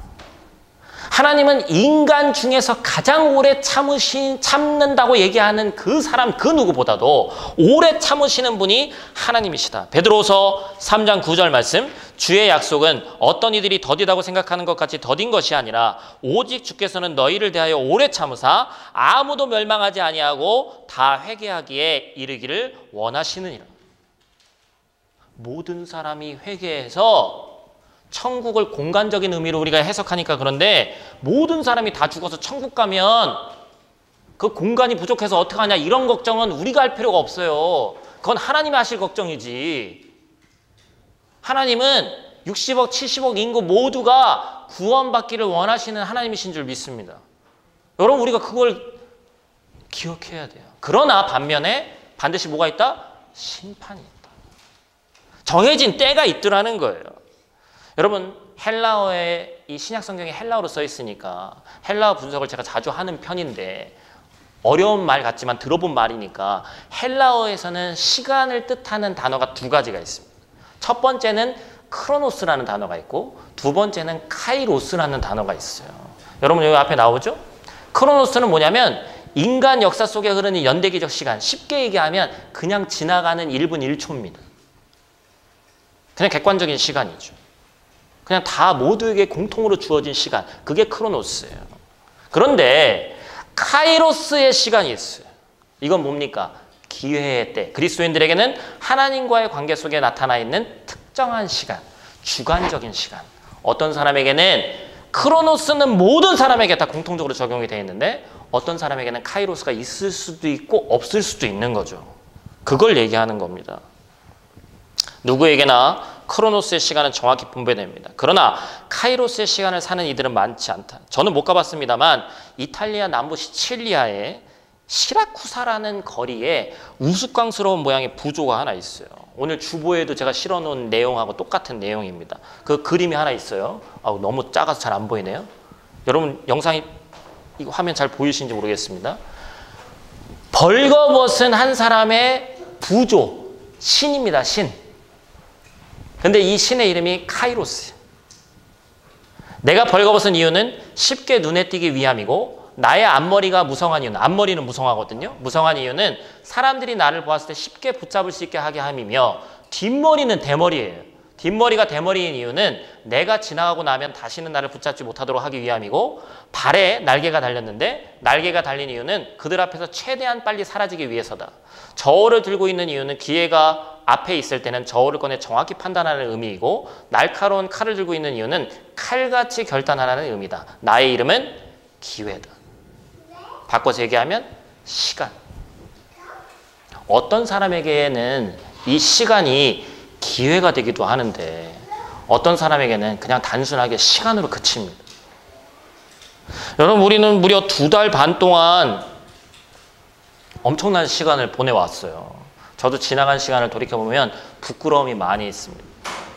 하나님은 인간 중에서 가장 오래 참는다고 얘기하는 그 사람 그 누구보다도 오래 참으시는 분이 하나님이시다. 베드로서 3장 9절 말씀, 주의 약속은 어떤 이들이 더디다고 생각하는 것 같이 더딘 것이 아니라 오직 주께서는 너희를 대하여 오래 참으사 아무도 멸망하지 아니하고 다 회개하기에 이르기를 원하시느니라. 모든 사람이 회개해서 천국을 공간적인 의미로 우리가 해석하니까 그런데 모든 사람이 다 죽어서 천국 가면 그 공간이 부족해서 어떡하냐 이런 걱정은 우리가 할 필요가 없어요. 그건 하나님이 하실 걱정이지. 하나님은 60억, 70억 인구 모두가 구원받기를 원하시는 하나님이신 줄 믿습니다. 여러분 우리가 그걸 기억해야 돼요. 그러나 반면에 반드시 뭐가 있다? 심판이 있다. 정해진 때가 있더라는 거예요. 여러분 헬라어에 이 신약 성경에 헬라어로 써 있으니까 헬라어 분석을 제가 자주 하는 편인데 어려운 말 같지만 들어본 말이니까 헬라어에서는 시간을 뜻하는 단어가 두 가지가 있습니다. 첫 번째는 크로노스라는 단어가 있고 두 번째는 카이로스라는 단어가 있어요. 여러분 여기 앞에 나오죠? 크로노스는 뭐냐면 인간 역사 속에 흐르는 연대기적 시간, 쉽게 얘기하면 그냥 지나가는 1분 1초입니다. 그냥 객관적인 시간이죠. 그냥 다 모두에게 공통으로 주어진 시간, 그게 크로노스예요. 그런데 카이로스의 시간이 있어요. 이건 뭡니까? 기회의 때. 그리스도인들에게는 하나님과의 관계 속에 나타나 있는 특정한 시간, 주관적인 시간. 어떤 사람에게는 크로노스는 모든 사람에게 다 공통적으로 적용이 되어 있는데 어떤 사람에게는 카이로스가 있을 수도 있고 없을 수도 있는 거죠. 그걸 얘기하는 겁니다. 누구에게나 크로노스의 시간은 정확히 분배됩니다. 그러나 카이로스의 시간을 사는 이들은 많지 않다. 저는 못 가봤습니다만 이탈리아 남부 시칠리아의 시라쿠사라는 거리에 우스꽝스러운 모양의 부조가 하나 있어요. 오늘 주보에도 제가 실어놓은 내용하고 똑같은 내용입니다. 그 그림이 하나 있어요. 너무 작아서 잘 안 보이네요. 여러분 영상이 이거 화면 잘 보이시는지 모르겠습니다. 벌거벗은 한 사람의 부조, 신입니다. 신. 근데 이 신의 이름이 카이로스. 내가 벌거벗은 이유는 쉽게 눈에 띄기 위함이고 나의 앞머리가 무성한 이유는, 앞머리는 무성하거든요. 무성한 이유는 사람들이 나를 보았을 때 쉽게 붙잡을 수 있게 하게 함이며 뒷머리는 대머리예요. 뒷머리가 대머리인 이유는 내가 지나가고 나면 다시는 나를 붙잡지 못하도록 하기 위함이고, 발에 날개가 달렸는데 날개가 달린 이유는 그들 앞에서 최대한 빨리 사라지기 위해서다. 저울을 들고 있는 이유는 기회가 앞에 있을 때는 저울을 꺼내 정확히 판단하는 의미이고, 날카로운 칼을 들고 있는 이유는 칼같이 결단하라는 의미다. 나의 이름은 기회다. 바꿔서 얘기하면 시간. 어떤 사람에게는 이 시간이 기회가 되기도 하는데 어떤 사람에게는 그냥 단순하게 시간으로 그칩니다. 여러분, 우리는 무려 2달 반 동안 엄청난 시간을 보내왔어요. 저도 지나간 시간을 돌이켜보면 부끄러움이 많이 있습니다.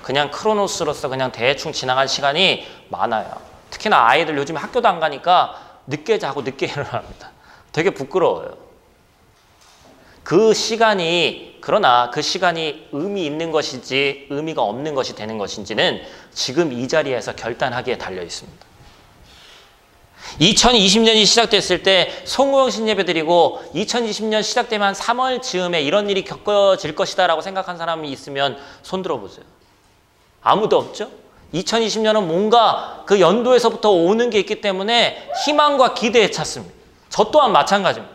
그냥 크로노스로서 그냥 대충 지나간 시간이 많아요. 특히나 아이들 요즘 학교도 안 가니까 늦게 자고 늦게 일어납니다. 되게 부끄러워요. 그러나 그 시간이 의미 있는 것인지 의미가 없는 것이 되는 것인지는 지금 이 자리에서 결단하기에 달려 있습니다. 2020년이 시작됐을 때 송구영신 예배 드리고 2020년 시작되면 한 3월 즈음에 이런 일이 겪어질 것이다 라고 생각한 사람이 있으면 손 들어보세요. 아무도 없죠? 2020년은 뭔가 그 연도에서부터 오는 게 있기 때문에 희망과 기대에 찼습니다. 저 또한 마찬가지입니다.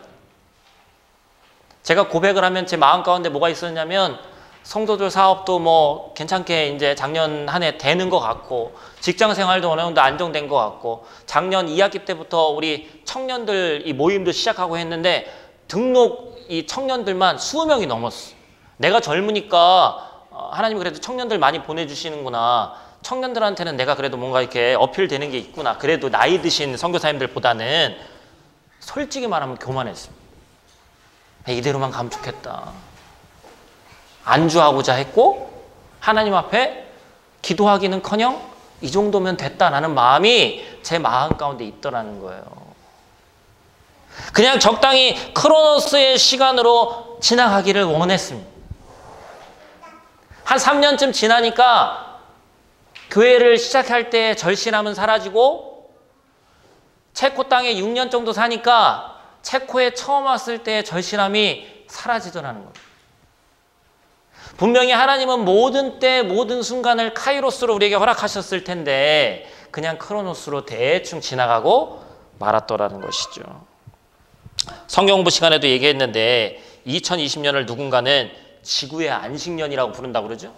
제가 고백을 하면 제 마음 가운데 뭐가 있었냐면, 성도들 사업도 뭐 괜찮게 이제 작년 한 해 되는 것 같고, 직장 생활도 어느 정도 안정된 것 같고, 작년 2학기 때부터 우리 청년들 이 모임도 시작하고 했는데 등록 이 청년들만 20명이 넘었어. 내가 젊으니까 하나님이 그래도 청년들 많이 보내주시는구나. 청년들한테는 내가 그래도 뭔가 이렇게 어필되는 게 있구나. 그래도 나이 드신 선교사님들보다는 솔직히 말하면 교만했습니다. 이대로만 가면 좋겠다. 안주하고자 했고 하나님 앞에 기도하기는커녕 이 정도면 됐다라는 마음이 제 마음 가운데 있더라는 거예요. 그냥 적당히 크로노스의 시간으로 지나가기를 원했습니다. 한 3년쯤 지나니까 교회를 시작할 때 절실함은 사라지고, 체코 땅에 6년 정도 사니까 체코에 처음 왔을 때의 절실함이 사라지더라는 거예요. 분명히 하나님은 모든 때 모든 순간을 카이로스로 우리에게 허락하셨을 텐데 그냥 크로노스로 대충 지나가고 말았더라는 것이죠. 성경 공부 시간에도 얘기했는데 2020년을 누군가는 지구의 안식년이라고 부른다고 그러죠.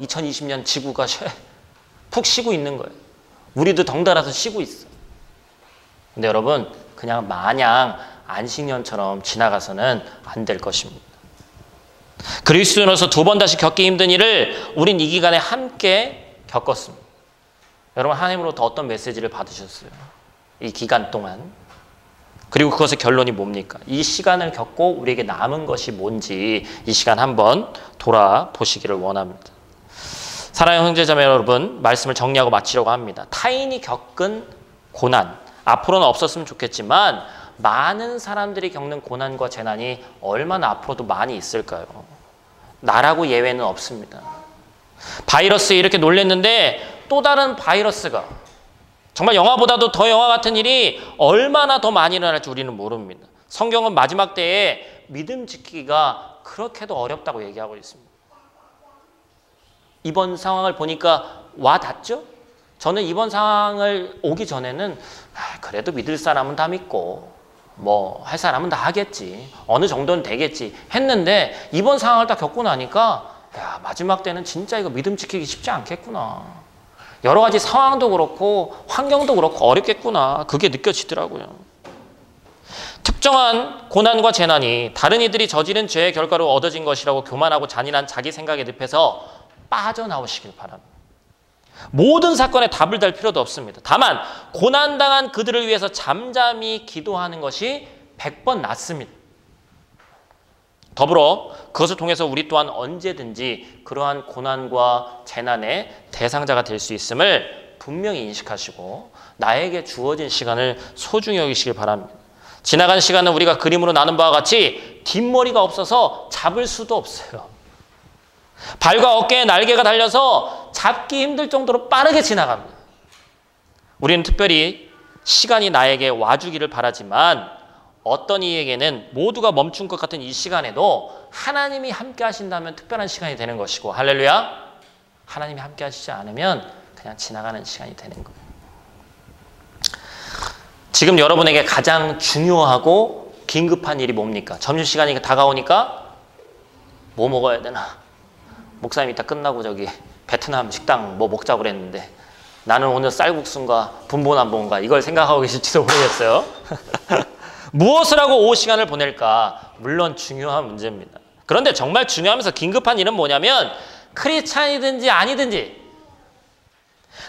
2020년 지구가 푹 쉬고 있는 거예요. 우리도 덩달아서 쉬고 있어. 근데 여러분, 그냥 마냥 안식년처럼 지나가서는 안 될 것입니다. 그리스도인으로서 2번 다시 겪기 힘든 일을 우린 이 기간에 함께 겪었습니다. 여러분, 하나님으로부터 어떤 메시지를 받으셨어요? 이 기간 동안. 그리고 그것의 결론이 뭡니까? 이 시간을 겪고 우리에게 남은 것이 뭔지 이 시간 한번 돌아보시기를 원합니다. 사랑하는 형제자매 여러분, 말씀을 정리하고 마치려고 합니다. 타인이 겪은 고난, 앞으로는 없었으면 좋겠지만 많은 사람들이 겪는 고난과 재난이 얼마나 앞으로도 많이 있을까요? 나라고 예외는 없습니다. 바이러스에 이렇게 놀랬는데 또 다른 바이러스가, 정말 영화보다도 더 영화 같은 일이 얼마나 더 많이 일어날지 우리는 모릅니다. 성경은 마지막 때에 믿음 지키기가 그렇게도 어렵다고 얘기하고 있습니다. 이번 상황을 보니까 와 닿죠? 저는 이번 상황을 오기 전에는 그래도 믿을 사람은 다 믿고 뭐 할 사람은 다 하겠지, 어느 정도는 되겠지 했는데 이번 상황을 딱 겪고 나니까 야, 마지막 때는 진짜 이거 믿음 지키기 쉽지 않겠구나. 여러 가지 상황도 그렇고 환경도 그렇고 어렵겠구나. 그게 느껴지더라고요. 특정한 고난과 재난이 다른 이들이 저지른 죄의 결과로 얻어진 것이라고 교만하고 잔인한 자기 생각의 늪에서 빠져나오시길 바랍니다. 모든 사건에 답을 달 필요도 없습니다. 다만 고난당한 그들을 위해서 잠잠히 기도하는 것이 100번 낫습니다. 더불어 그것을 통해서 우리 또한 언제든지 그러한 고난과 재난의 대상자가 될 수 있음을 분명히 인식하시고 나에게 주어진 시간을 소중히 여기시길 바랍니다. 지나간 시간은 우리가 그림으로 나눈 바와 같이 뒷머리가 없어서 잡을 수도 없어요. 발과 어깨에 날개가 달려서 잡기 힘들 정도로 빠르게 지나갑니다. 우리는 특별히 시간이 나에게 와주기를 바라지만 어떤 이에게는 모두가 멈춘 것 같은 이 시간에도 하나님이 함께 하신다면 특별한 시간이 되는 것이고, 할렐루야. 하나님이 함께 하시지 않으면 그냥 지나가는 시간이 되는 거예요. 지금 여러분에게 가장 중요하고 긴급한 일이 뭡니까? 점심시간이 다가오니까 뭐 먹어야 되나? 목사님 이따 끝나고 저기 베트남 식당 뭐 먹자고 그랬는데 나는 오늘 쌀국수인가 분보남보인가 이걸 생각하고 계실지도 모르겠어요. 무엇을 하고 오후 시간을 보낼까? 물론 중요한 문제입니다. 그런데 정말 중요하면서 긴급한 일은 뭐냐면 크리스찬이든지 아니든지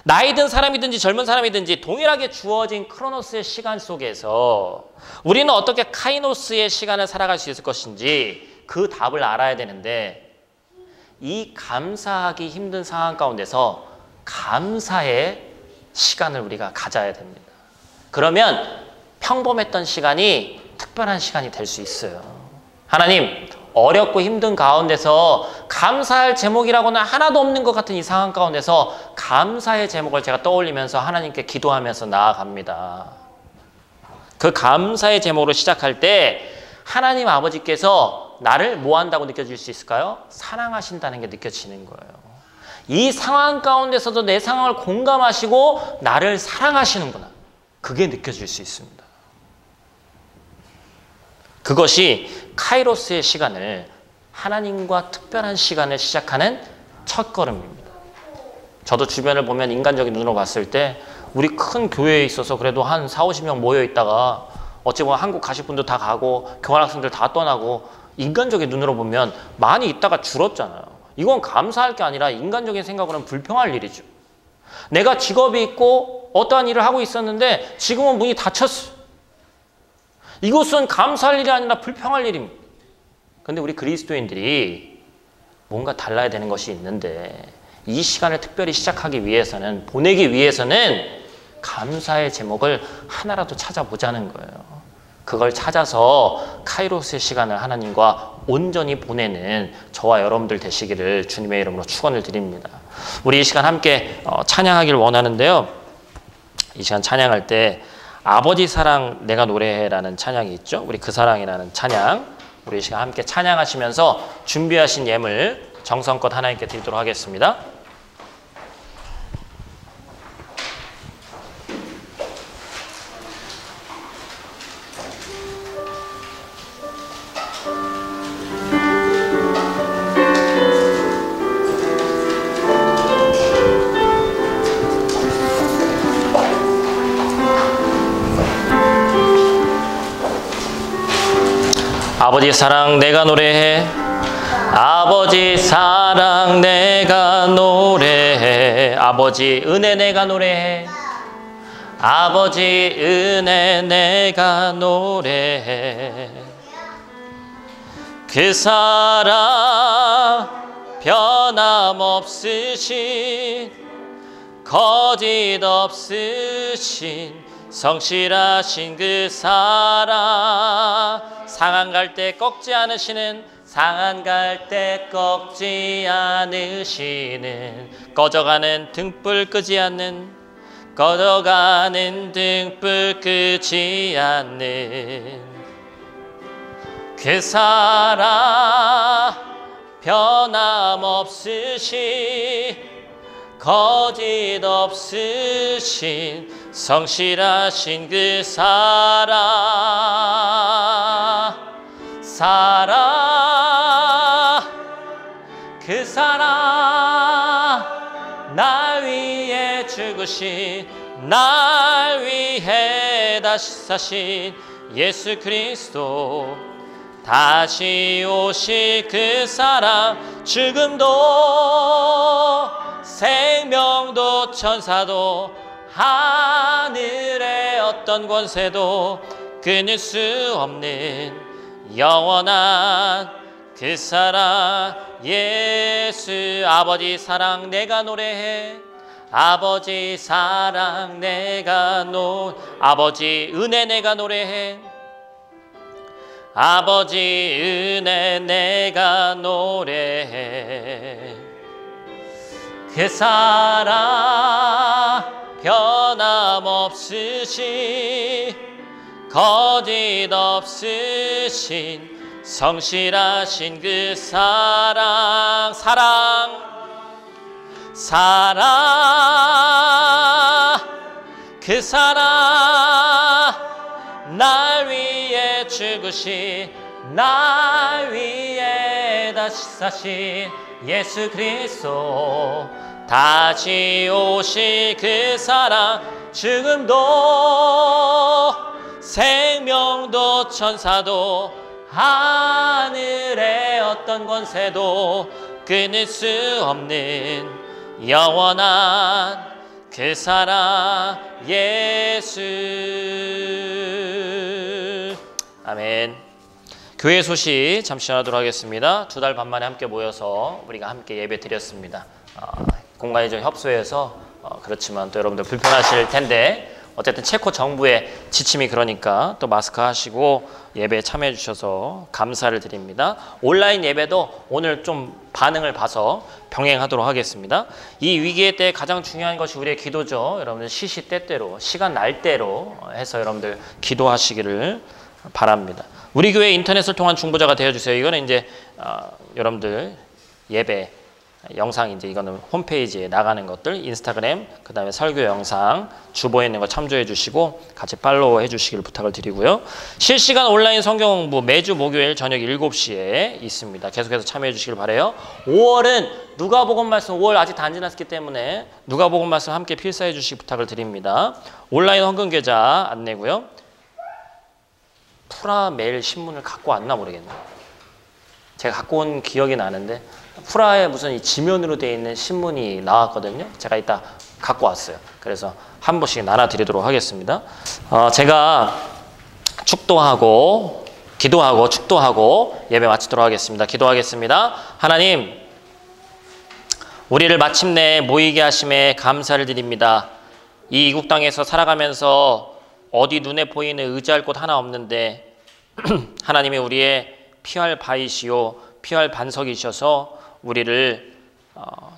나이 든 사람이든지 젊은 사람이든지 동일하게 주어진 크로노스의 시간 속에서 우리는 어떻게 카이노스의 시간을 살아갈 수 있을 것인지 그 답을 알아야 되는데 이 감사하기 힘든 상황 가운데서 감사의 시간을 우리가 가져야 됩니다. 그러면 평범했던 시간이 특별한 시간이 될 수 있어요. 하나님, 어렵고 힘든 가운데서 감사할 제목이라고는 하나도 없는 것 같은 이 상황 가운데서 감사의 제목을 제가 떠올리면서 하나님께 기도하면서 나아갑니다. 그 감사의 제목으로 시작할 때 하나님 아버지께서 나를 뭐 한다고 느껴질 수 있을까요? 사랑하신다는 게 느껴지는 거예요. 이 상황 가운데서도 내 상황을 공감하시고 나를 사랑하시는구나. 그게 느껴질 수 있습니다. 그것이 카이로스의 시간을 하나님과 특별한 시간을 시작하는 첫걸음입니다. 저도 주변을 보면 인간적인 눈으로 봤을 때 우리 큰 교회에 있어서 그래도 한 40-50명 모여 있다가 어찌 보면 한국 가실 분도 다 가고 교환학생들 다 떠나고 인간적인 눈으로 보면 많이 있다가 줄었잖아요. 이건 감사할 게 아니라 인간적인 생각으로는 불평할 일이죠. 내가 직업이 있고 어떠한 일을 하고 있었는데 지금은 문이 닫혔어. 이것은 감사할 일이 아니라 불평할 일입니다. 그런데 우리 그리스도인들이 뭔가 달라야 되는 것이 있는데 이 시간을 특별히 시작하기 위해서는 보내기 위해서는 감사의 제목을 하나라도 찾아보자는 거예요. 그걸 찾아서 카이로스의 시간을 하나님과 온전히 보내는 저와 여러분들 되시기를 주님의 이름으로 축원을 드립니다. 우리 이 시간 함께 찬양하길 원하는데요. 이 시간 찬양할 때 아버지 사랑 내가 노래해라는 찬양이 있죠. 우리 그 사랑이라는 찬양 우리 이 시간 함께 찬양하시면서 준비하신 예물 정성껏 하나님께 드리도록 하겠습니다. 아버지 사랑 내가 노래해 아버지 사랑 내가 노래해 아버지 은혜 내가 노래해 아버지 은혜 내가 노래해 그 사랑 변함없으신 거짓 없으신 성실하신 그 사랑 상한 갈 때 꺾지 않으시는 상한 갈 때 꺾지 않으시는 꺼져가는 등불 끄지 않는 꺼져가는 등불 끄지 않는 그 사랑 변함없으신 거짓 없으신 성실하신 그 사랑 그 사랑 날 위해 죽으신 날 위해 다시 사신 예수 그리스도 다시 오실 그 사랑 죽음도 생명도 천사도 하늘의 어떤 권세도 끊을 수 없는 영원한 그 사랑 예수 아버지 사랑 내가 노래해 아버지 사랑 내가 아버지 은혜 내가 노래해 아버지 은혜 내가 노래해 그 사랑 변함없으신 거짓 없으신 성실하신 그 사랑 사랑 그 사랑 날 위해 죽으신 날 위해 다시 사신 예수 그리스도 다시 오실 그 사랑 죽음도 생명도 천사도 하늘의 어떤 권세도 끊을 수 없는 영원한 그 사랑 예수. 아멘. 교회 소식 잠시 전하도록 하겠습니다. 2달 반 만에 함께 모여서 우리가 함께 예배 드렸습니다. 공간이 좀 협소해서 그렇지만 또 여러분들 불편하실 텐데 어쨌든 체코 정부의 지침이 그러니까 또 마스크 하시고 예배에 참여해 주셔서 감사를 드립니다. 온라인 예배도 오늘 좀 반응을 봐서 병행하도록 하겠습니다. 이 위기의 때 가장 중요한 것이 우리의 기도죠. 여러분들 시시때때로 시간 날 대로 해서 여러분들 기도하시기를 바랍니다. 우리 교회 인터넷을 통한 중보자가 되어주세요. 이거는 이제 여러분들 예배 영상 이제 이거는 홈페이지에 나가는 것들 인스타그램 그다음에 설교 영상 주보에 있는 거 참조해 주시고 같이 팔로우 해 주시길 부탁을 드리고요. 실시간 온라인 성경 공부 매주 목요일 저녁 7시에 있습니다. 계속해서 참여해 주시길 바라요. 5월은 누가복음 말씀 5월 아직 다 안 지났기 때문에 누가복음 말씀 함께 필사해 주시기 부탁을 드립니다. 온라인 헌금 계좌 안내고요. 프라 매일 신문을 갖고 왔나 모르겠네요. 제가 갖고 온 기억이 나는데 프라에 무슨 이 지면으로 되어 있는 신문이 나왔거든요. 제가 이따 갖고 왔어요. 그래서 한 번씩 나눠드리도록 하겠습니다. 제가 축도하고 기도하고 축도하고 예배 마치도록 하겠습니다. 기도하겠습니다. 하나님, 우리를 마침내 모이게 하심에 감사를 드립니다. 이 이국 땅에서 살아가면서 어디 눈에 보이는 의지할 곳 하나 없는데 하나님이 우리의 피할 바이시오 피할 반석이셔서 우리를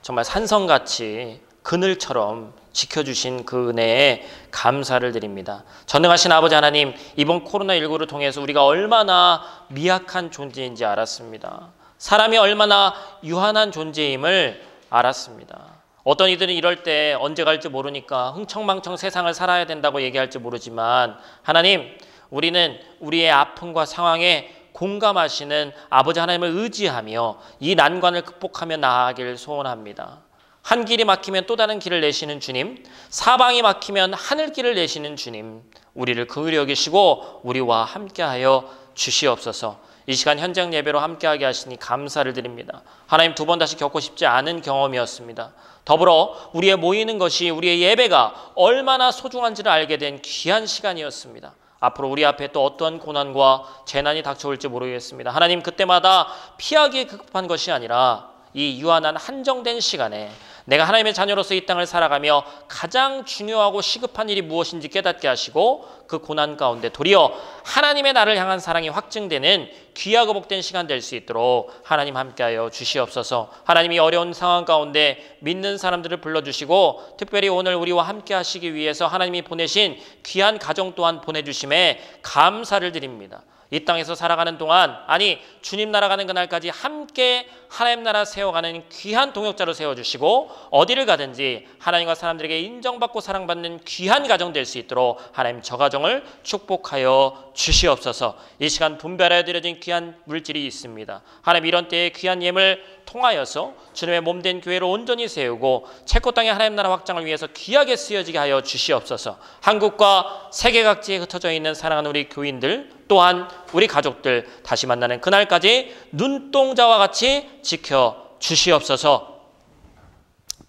정말 산성같이 그늘처럼 지켜주신 그 은혜에 감사를 드립니다. 전능하신 아버지 하나님, 이번 코로나19를 통해서 우리가 얼마나 미약한 존재인지 알았습니다. 사람이 얼마나 유한한 존재임을 알았습니다. 어떤 이들은 이럴 때 언제 갈지 모르니까 흥청망청 세상을 살아야 된다고 얘기할지 모르지만 하나님, 우리는 우리의 아픔과 상황에 공감하시는 아버지 하나님을 의지하며 이 난관을 극복하며 나아가기를 소원합니다. 한 길이 막히면 또 다른 길을 내시는 주님, 사방이 막히면 하늘길을 내시는 주님, 우리를 긍휼히 여기시고 우리와 함께하여 주시옵소서. 이 시간 현장 예배로 함께하게 하시니 감사를 드립니다. 하나님, 2번 다시 겪고 싶지 않은 경험이었습니다. 더불어 우리의 모이는 것이 우리의 예배가 얼마나 소중한지를 알게 된 귀한 시간이었습니다. 앞으로 우리 앞에 또 어떤 고난과 재난이 닥쳐올지 모르겠습니다. 하나님, 그때마다 피하기에 급한 것이 아니라 이 유한한 한정된 시간에 내가 하나님의 자녀로서 이 땅을 살아가며 가장 중요하고 시급한 일이 무엇인지 깨닫게 하시고 그 고난 가운데 도리어 하나님의 나를 향한 사랑이 확증되는 귀하고 복된 시간 될 수 있도록 하나님 함께하여 주시옵소서. 하나님이 어려운 상황 가운데 믿는 사람들을 불러주시고 특별히 오늘 우리와 함께 하시기 위해서 하나님이 보내신 귀한 가정 또한 보내주심에 감사를 드립니다. 이 땅에서 살아가는 동안, 아니 주님 나라 가는 그날까지 함께 하나님 나라 세워가는 귀한 동역자로 세워주시고 어디를 가든지 하나님과 사람들에게 인정받고 사랑받는 귀한 가정 될 수 있도록 하나님 저 가정을 축복하여 주시옵소서. 이 시간 분별하여 드려진 귀한 물질이 있습니다. 하나님, 이런 때에 귀한 예물 통하여서 주님의 몸된 교회로 온전히 세우고 체코 땅의 하나님 나라 확장을 위해서 귀하게 쓰여지게 하여 주시옵소서. 한국과 세계 각지에 흩어져 있는 사랑하는 우리 교인들 또한 우리 가족들 다시 만나는 그날까지 눈동자와 같이 지켜 주시옵소서.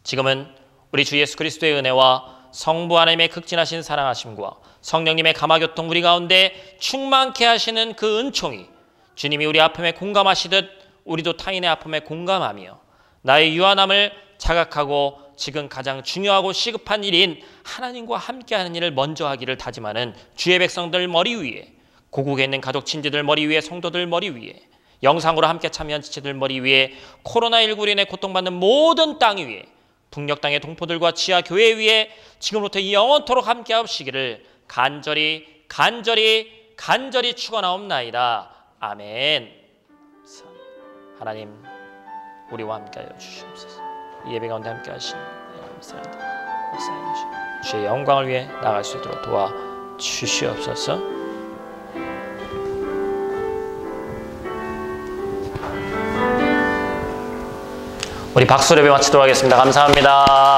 지금은 우리 주 예수 그리스도의 은혜와 성부 하나님의 극진하신 사랑하심과 성령님의 감화교통 우리 가운데 충만케 하시는 그 은총이 주님이 우리 아픔에 공감하시듯 우리도 타인의 아픔에 공감하며 나의 유한함을 자각하고 지금 가장 중요하고 시급한 일인 하나님과 함께하는 일을 먼저 하기를 다짐하는 주의 백성들 머리 위에, 고국에 있는 가족 친지들 머리 위에, 성도들 머리 위에, 영상으로 함께 참여한 지체들 머리 위에, 코로나19로 인해 고통받는 모든 땅 위에, 북녘 땅의 동포들과 지하 교회 위에 지금부터 영원토록 함께 하시기를 간절히 축원하옵나이다. 아멘. 하나님, 우리와 함께하여 주시옵소서. 이 예배 가운데 함께 하신 목사님 주의 영광을 위해 나갈 수 있도록 도와주시옵소서. 우리 박수로 예배 마치도록 하겠습니다. 감사합니다.